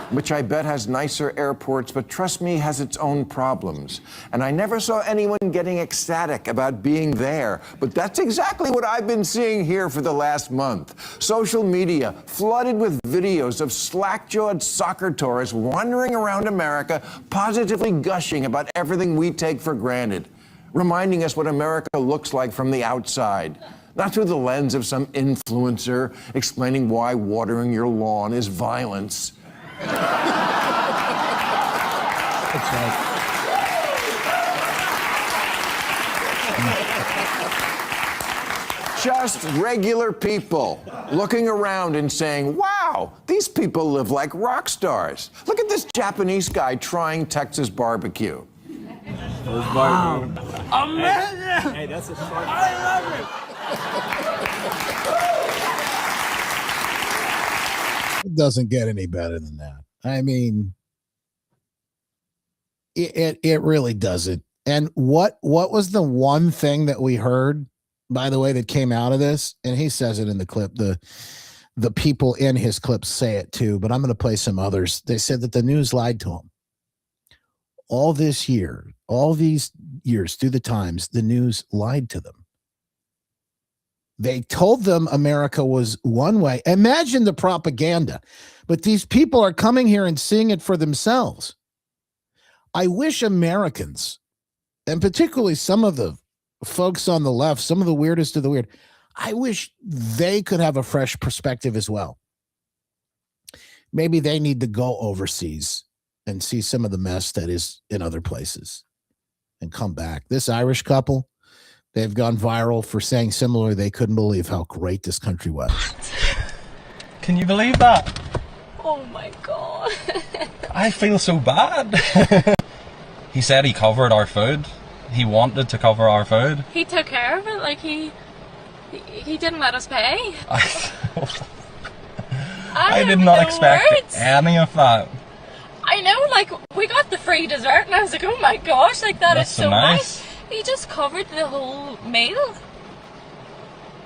which I bet has nicer airports, but trust me, has its own problems. And I never saw anyone getting ecstatic about being there, but that's exactly what I've been seeing here for the last month. Social media flooded with videos of slack-jawed soccer tourists wandering around America, positively gushing about everything we take for granted, reminding us what America looks like from the outside. Not through the lens of some influencer explaining why watering your lawn is violence. That's right. Just regular people looking around and saying, wow, these people live like rock stars. Look at this Japanese guy trying Texas barbecue. Wow. Amazing! Hey, that's a short. I love it! It doesn't get any better than that. I mean, it really doesn't. And what was the one thing that we heard, by the way, that came out of this? And he says it in the clip. The people in his clip say it too, but I'm going to play some others. They said that the news lied to him. All these years through the times, the news lied to them. They told them America was one way. Imagine the propaganda. But these people are coming here and seeing it for themselves. I wish Americans, and particularly some of the folks on the left, some of the weirdest of the weird, I wish they could have a fresh perspective as well. Maybe they need to go overseas and see some of the mess that is in other places and come back. This Irish couple, They've gone viral for saying similarly they couldn't believe how great this country was. Can you believe that? Oh my god. I feel so bad. He said he covered our food. He wanted to cover our food. He took care of it, like he didn't let us pay. I did not expect any of that. I know, like, we got the free dessert and I was like, oh my gosh, like that's is so nice. He just covered the whole meal.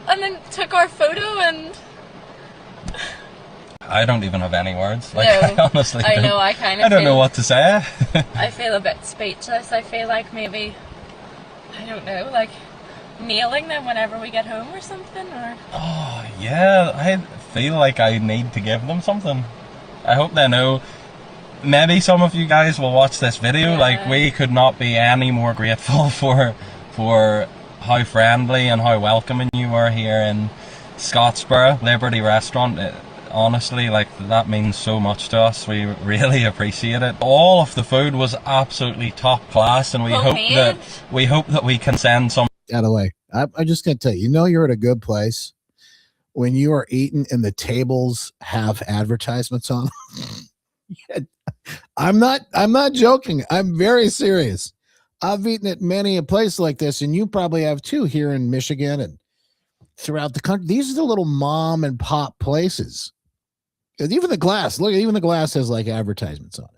And then took our photo and... I don't even have any words. Like, no, I honestly don't. I know, I kind of I don't know what to say. I feel a bit speechless. I feel like maybe, I don't know, like mailing them whenever we get home or something, or... Oh, yeah, I feel like I need to give them something. I hope they know. Maybe some of you guys will watch this video. Yeah. Like, we could not be any more grateful for how friendly and how welcoming you were here in Scottsboro Liberty Restaurant. Honestly, like, that means so much to us. We really appreciate it. All of the food was absolutely top class, and we hope that we can send some. By the way, I'm just gonna tell you, you know, you're at a good place when you are eating and the tables have advertisements on them. I'm not joking. I'm very serious. I've eaten at many a place like this, and you probably have too, here in Michigan and throughout the country. These are the little mom and pop places. And even the glass, look, even the glass has like advertisements on it.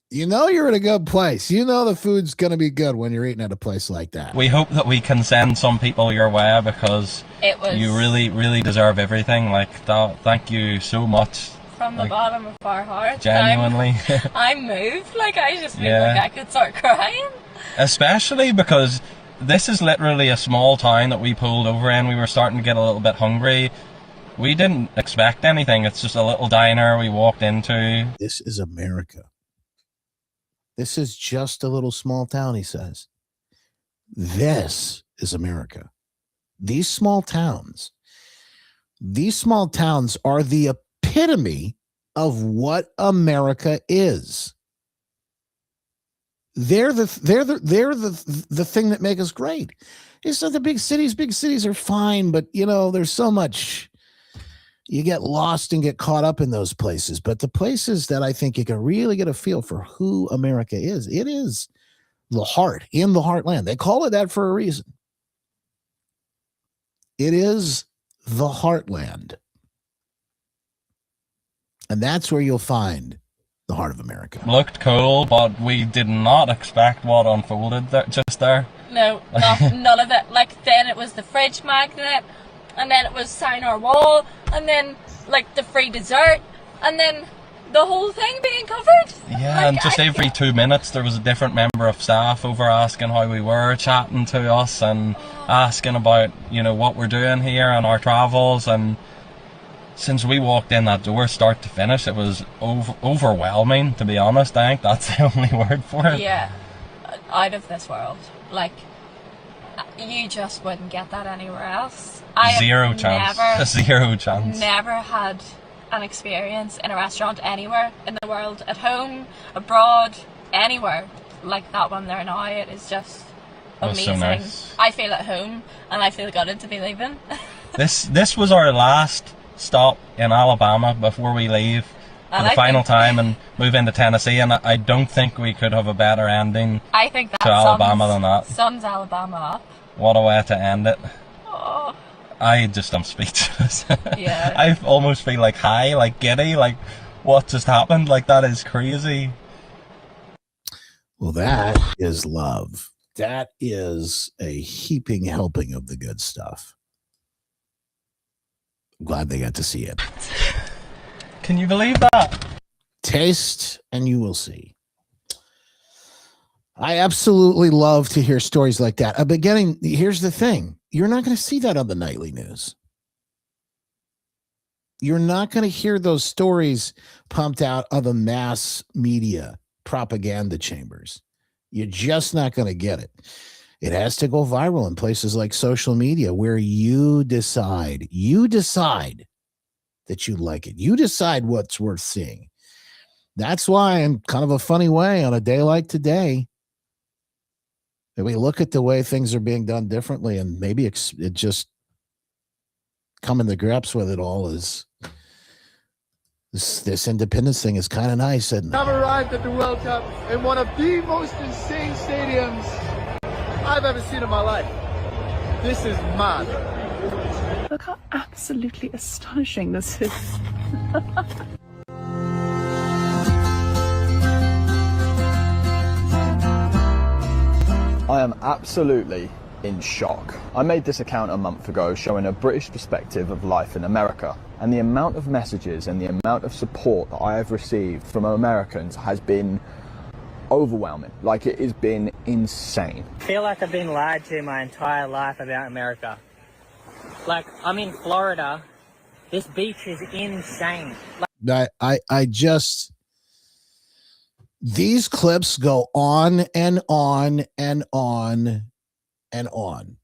You know you're at a good place. You know the food's going to be good when you're eating at a place like that. We hope that we can send some people your way, because you really, really deserve everything. Like, that. Thank you so much. From the bottom of our hearts. Genuinely. I'm moved. Like, I just feel like I could start crying. Especially because this is literally a small town that we pulled over in. We were starting to get a little bit hungry. We didn't expect anything. It's just a little diner we walked into. This is America. This is just a little small town, he says. This is America. These small towns are the epitome of what America is. They're the thing that make us great. It's not the big cities. Big cities are fine, but you know, there's so much. You get lost and get caught up in those places. But the places that I think you can really get a feel for who America is, it is the heart, in the heartland. They call it that for a reason. It is the heartland. And that's where you'll find the heart of America. Looked cool, but we did not expect what unfolded just there. No, none of it. Like, then it was the fridge magnet, and then it was sign our wall, and then like the free dessert, and then the whole thing being covered. Yeah, like, and just every 2 minutes there was a different member of staff over asking how we were, chatting to us and asking about, you know, what we're doing here and our travels. And since we walked in that door, start to finish, it was overwhelming, to be honest. I think that's the only word for it. Yeah, out of this world. Like, you just wouldn't get that anywhere else. Zero chance. Never had an experience in a restaurant anywhere in the world, at home, abroad, anywhere like that one there now. It is just amazing. So nice. I feel at home, and I feel gutted to be leaving. This was our last stop in Alabama before we leave for the final time and move into Tennessee, and I don't think we could have a better ending to Alabama than that. Sums Alabama up. What a way to end it. Oh. I'm speechless. Yeah. I almost feel like high, like giddy, like what just happened. Like, that is crazy. Well, that is love. That is a heaping helping of the good stuff. I'm glad they got to see it. Can you believe that? Taste and you will see. I absolutely love to hear stories like that. Here's the thing. You're not going to see that on the nightly news. You're not going to hear those stories pumped out of the mass media propaganda chambers. You're just not going to get it. It has to go viral in places like social media, where you decide that you like it. You decide what's worth seeing. That's why, in kind of a funny way, on a day like today, And we look at the way things are being done differently, and maybe it just coming to grips with it all is this independence thing is kind of nice, isn't it? I've arrived at the World Cup in one of the most insane stadiums I've ever seen in my life. This is mad. Look how absolutely astonishing this is. I am absolutely in shock. I made this account a month ago showing a British perspective of life in America, and the amount of messages and the amount of support that I have received from Americans has been overwhelming. Like, it has been insane. I feel like I've been lied to my entire life about America. Like, I'm in Florida. This beach is insane. I just, these clips go on and on and on and on.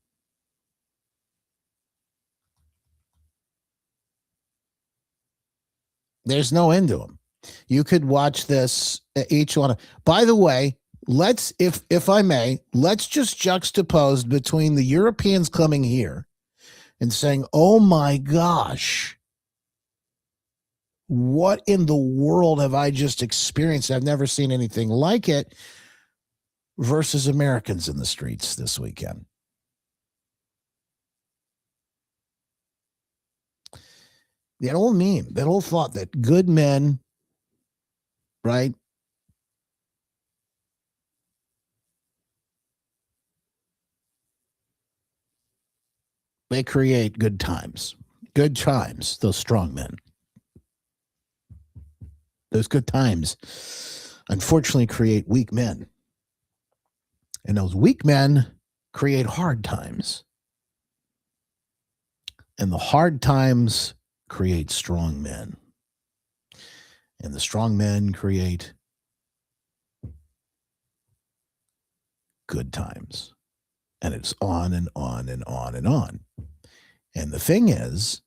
There's no end to them. You could watch this each one. By the way, let's, if I may, let's just juxtapose between the Europeans coming here and saying, oh my gosh, what in the world have I just experienced? I've never seen anything like it, versus Americans in the streets this weekend. That old meme, that old thought that good men, right? They create good times. Good times, those strong men. Those good times, unfortunately, create weak men. And those weak men create hard times. And the hard times create strong men. And the strong men create good times. And it's on and on and on and on. And the thing is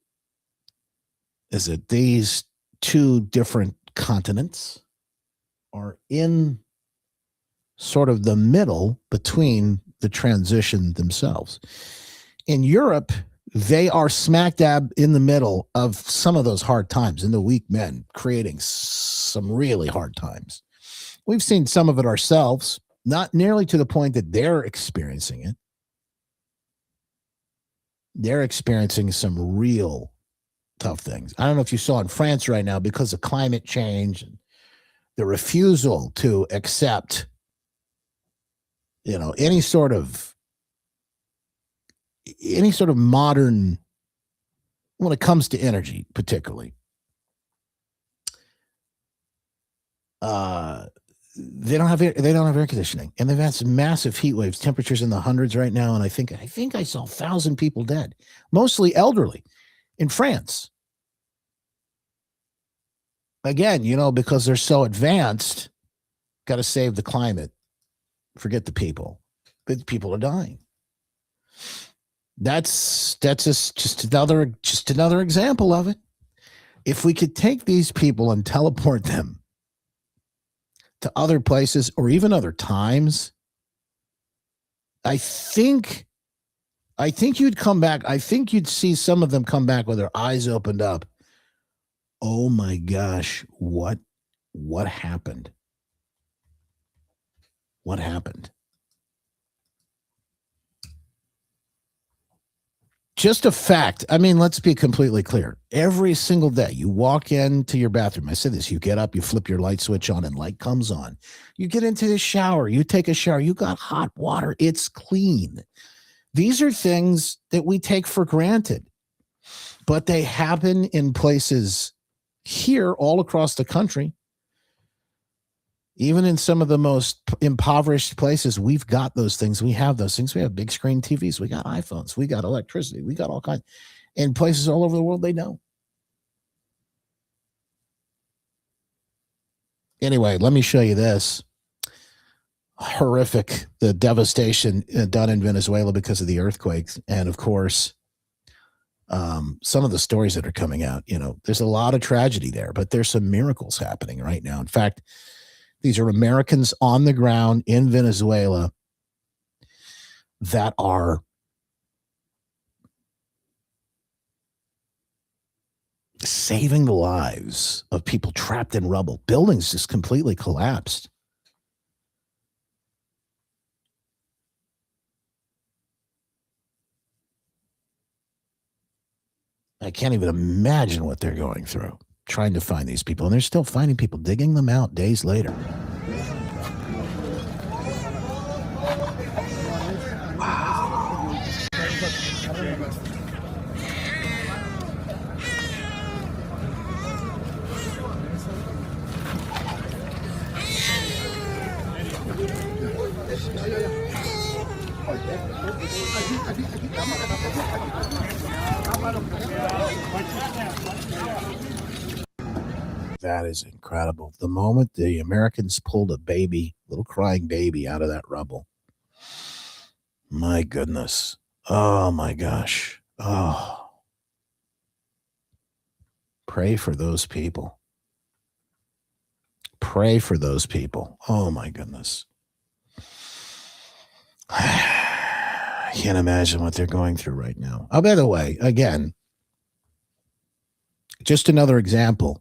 that these two different continents are in sort of the middle between the transition themselves. In Europe, they are smack dab in the middle of some of those hard times, and the weak men creating some really hard times. We've seen some of it ourselves, not nearly to the point that they're experiencing it. They're experiencing some real tough things. I don't know if you saw in France right now, because of climate change and the refusal to accept, any sort of modern, when it comes to energy, particularly, they don't have air conditioning, and they've had some massive heat waves, temperatures in the hundreds right now. And I think I saw 1,000 people dead, mostly elderly, in France. Again, because they're so advanced, got to save the climate. Forget the people. The people are dying. That's just another example of it. If we could take these people and teleport them to other places or even other times, I think you'd come back. I think you'd see some of them come back with their eyes opened up. Oh my gosh, what happened? What happened? Just a fact. I mean, let's be completely clear. Every single day you walk into your bathroom. I said this, you get up, you flip your light switch on and light comes on. You get into the shower, you take a shower, you got hot water, it's clean. These are things that we take for granted, but they happen in places here all across the country. Even in some of the most impoverished places, we've got those things. We have those things. We have big screen TVs. We got iPhones. We got electricity. We got all kinds. In places all over the world, they don't. Anyway, let me show you this. Horrific, the devastation done in Venezuela because of the earthquakes. And of course, some of the stories that are coming out, there's a lot of tragedy there, but there's some miracles happening right now. In fact, these are Americans on the ground in Venezuela that are saving the lives of people trapped in rubble. Buildings just completely collapsed. I can't even imagine what they're going through trying to find these people. And they're still finding people, digging them out days later. That is incredible. The moment the Americans pulled a baby, little crying baby, out of that rubble. My goodness. Oh my gosh. Oh. Pray for those people. Pray for those people. Oh my goodness. I can't imagine what they're going through right now. Oh, by the way, again, just another example.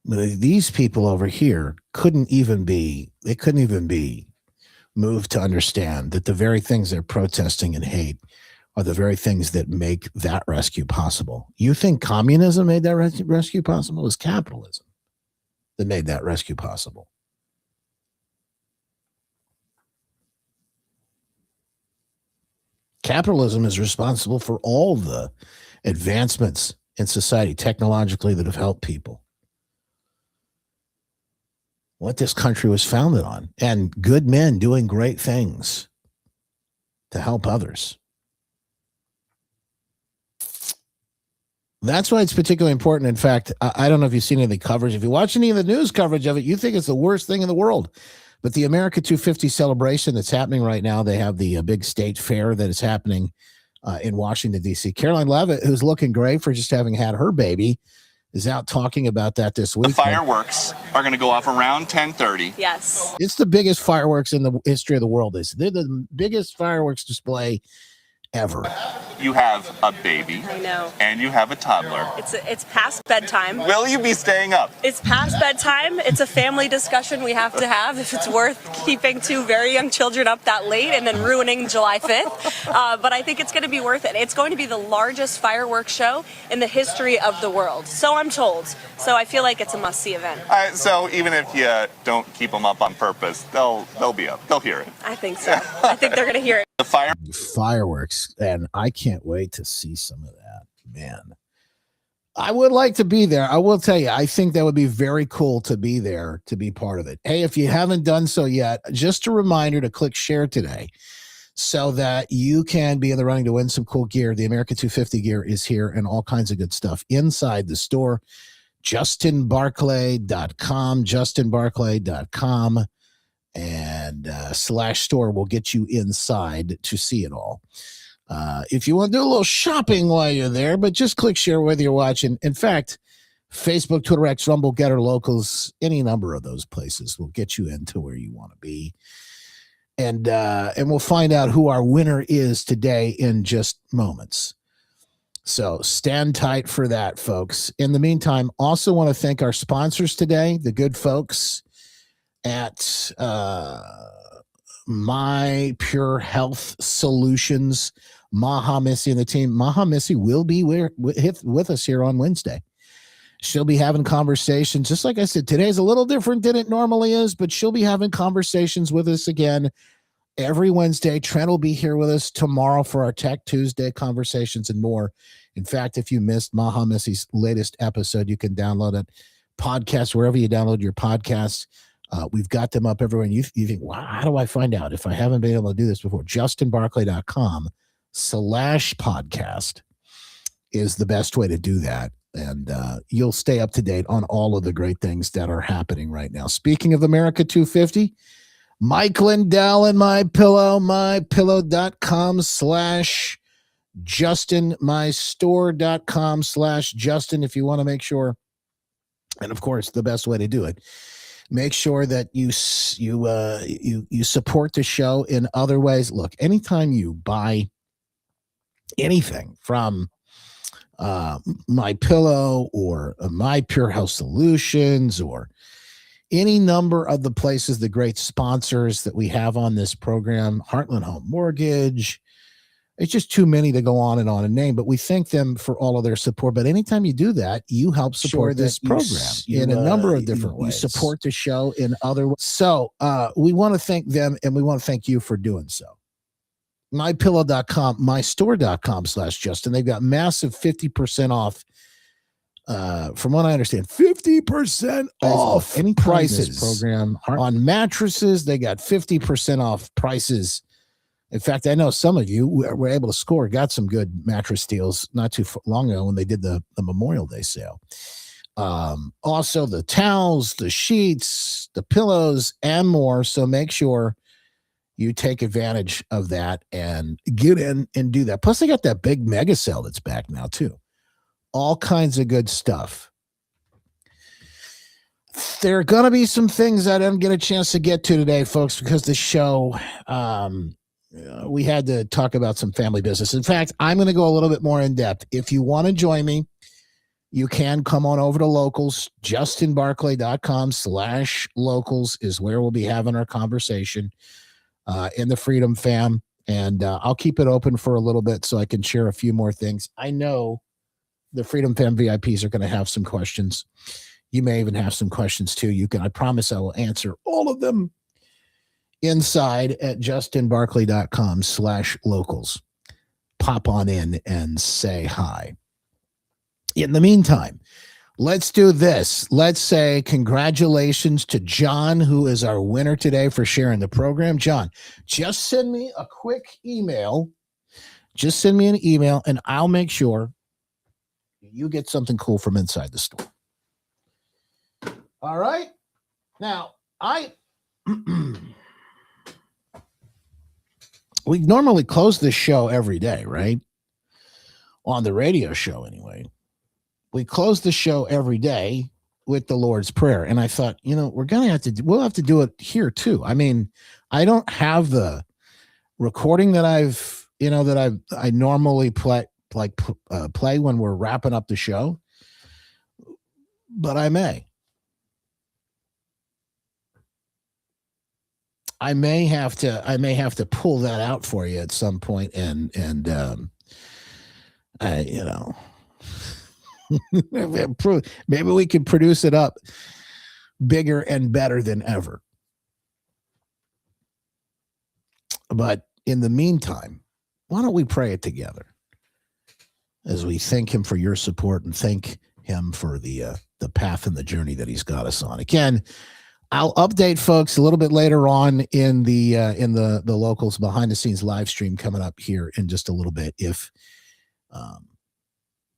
These people over here couldn't even be moved to understand that the very things they're protesting and hate are the very things that make that rescue possible. You think communism made that rescue possible? It was capitalism that made that rescue possible. Capitalism is responsible for all the advancements in society technologically that have helped people. What this country was founded on, and good men doing great things to help others. That's why it's particularly important. In fact, I don't know if you've seen any of the coverage. If you watch any of the news coverage of it, you think it's the worst thing in the world. But the America 250 celebration that's happening right now, they have the big state fair that is happening in Washington, D.C. Caroline Leavitt, who's looking great for just having had her baby, is out talking about that this week. The fireworks are going to go off around 10:30. Yes. It's the biggest fireworks in the history of the world. They're the biggest fireworks display ever. You have a baby. I know. And you have a toddler. It's past bedtime. Will you be staying up? It's past bedtime. It's a family discussion we have to have if it's worth keeping two very young children up that late and then ruining July 5th. But I think it's going to be worth it. It's going to be the largest fireworks show in the history of the world. So I'm told. So I feel like it's a must-see event. So even if you don't keep them up on purpose, they'll be up. They'll hear it. I think so. I think they're going to hear it. The fireworks, and I can't wait to see some of that. Man, I would like to be there. I will tell you, I think that would be very cool to be there, to be part of it. Hey, if you haven't done so yet, just a reminder to click share today so that you can be in the running to win some cool gear. The America 250 gear is here and all kinds of good stuff inside the store. JustinBarclay.com, JustinBarclay.com. And /store will get you inside to see it all. If you want to do a little shopping while you're there, but just click share whether you're watching. In fact, Facebook, Twitter, X, Rumble, Getter, Locals, any number of those places will get you into where you want to be. And we'll find out who our winner is today in just moments. So stand tight for that, folks. In the meantime, also want to thank our sponsors today, the good folks at My Pure Health Solutions. Maha Missy and the team. Maha Missy will be with us here on Wednesday. She'll be having conversations. Just like I said, today's a little different than it normally is, but she'll be having conversations with us again every Wednesday. Trent will be here with us tomorrow for our Tech Tuesday conversations and more. In fact, if you missed Maha Missy's latest episode, you can download it. Podcast, wherever you download your podcasts. We've got them up everywhere. And you think, wow, how do I find out if I haven't been able to do this before? JustinBarclay.com/podcast is the best way to do that. And you'll stay up to date on all of the great things that are happening right now. Speaking of America 250, Mike Lindell and MyPillow, mypillow.com/Justin, mystore.com/Justin, if you want to make sure. And of course, the best way to do it Make sure that you support the show in other ways. Look, anytime you buy anything from My Pillow or My Pure Health Solutions or any number of the places, the great sponsors that we have on this program, Heartland Home Mortgage. It's just too many to go on and name, but we thank them for all of their support. But anytime you do that, you help support this program in a number of different ways. You support the show in other ways. So we want to thank them, and we want to thank you for doing so. MyPillow.com, mystore.com/Justin. They've got massive 50% off. From what I understand, 50% off any prices program on mattresses. They got 50% off prices. In fact, I know some of you were able to got some good mattress deals not too long ago when they did the Memorial Day sale. Also, the towels, the sheets, the pillows, and more. So make sure you take advantage of that and get in and do that. Plus, they got that big mega sale that's back now, too. All kinds of good stuff. There are going to be some things I didn't get a chance to get to today, folks, because the show, we had to talk about some family business. In fact, I'm going to go a little bit more in depth. If you want to join me, you can come on over to Locals. JustinBarclay.com/locals is where we'll be having our conversation in the Freedom Fam. And I'll keep it open for a little bit so I can share a few more things. I know the Freedom Fam VIPs are going to have some questions. You may even have some questions too. I promise I will answer all of them inside at justinbarclay.com/locals. Pop on in and say hi. In the meantime, let's do this. Let's say congratulations to John, who is our winner today for sharing the program. John, just send me a quick email. Just send me an email and I'll make sure you get something cool from inside the store. All right. Now, we normally close this show every day, right? On the radio show, anyway. We close the show every day with the Lord's Prayer. And I thought, we'll have to do it here too. I mean, I don't have the recording that I normally play when we're wrapping up the show, but I may have to pull that out for you at some point and maybe we can produce it up bigger and better than ever. But in the meantime, why don't we pray it together as we thank him for your support and thank him for the path and the journey that he's got us on. Again, I'll update folks a little bit later on in the Locals behind the scenes live stream coming up here in just a little bit.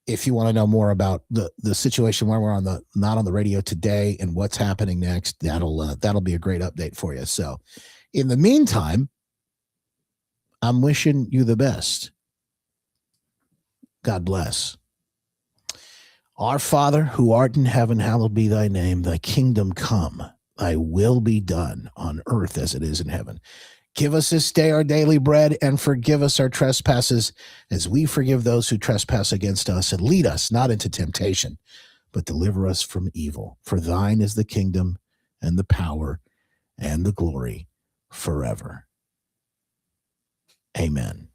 If you want to know more about the situation where we're not on the radio today and what's happening next, that'll be a great update for you. So in the meantime, I'm wishing you the best. God bless. Our Father, who art in heaven, hallowed be thy name. Thy kingdom come. Thy will be done on earth as it is in heaven. Give us this day our daily bread, and forgive us our trespasses as we forgive those who trespass against us. And lead us not into temptation, but deliver us from evil. For thine is the kingdom and the power and the glory forever. Amen.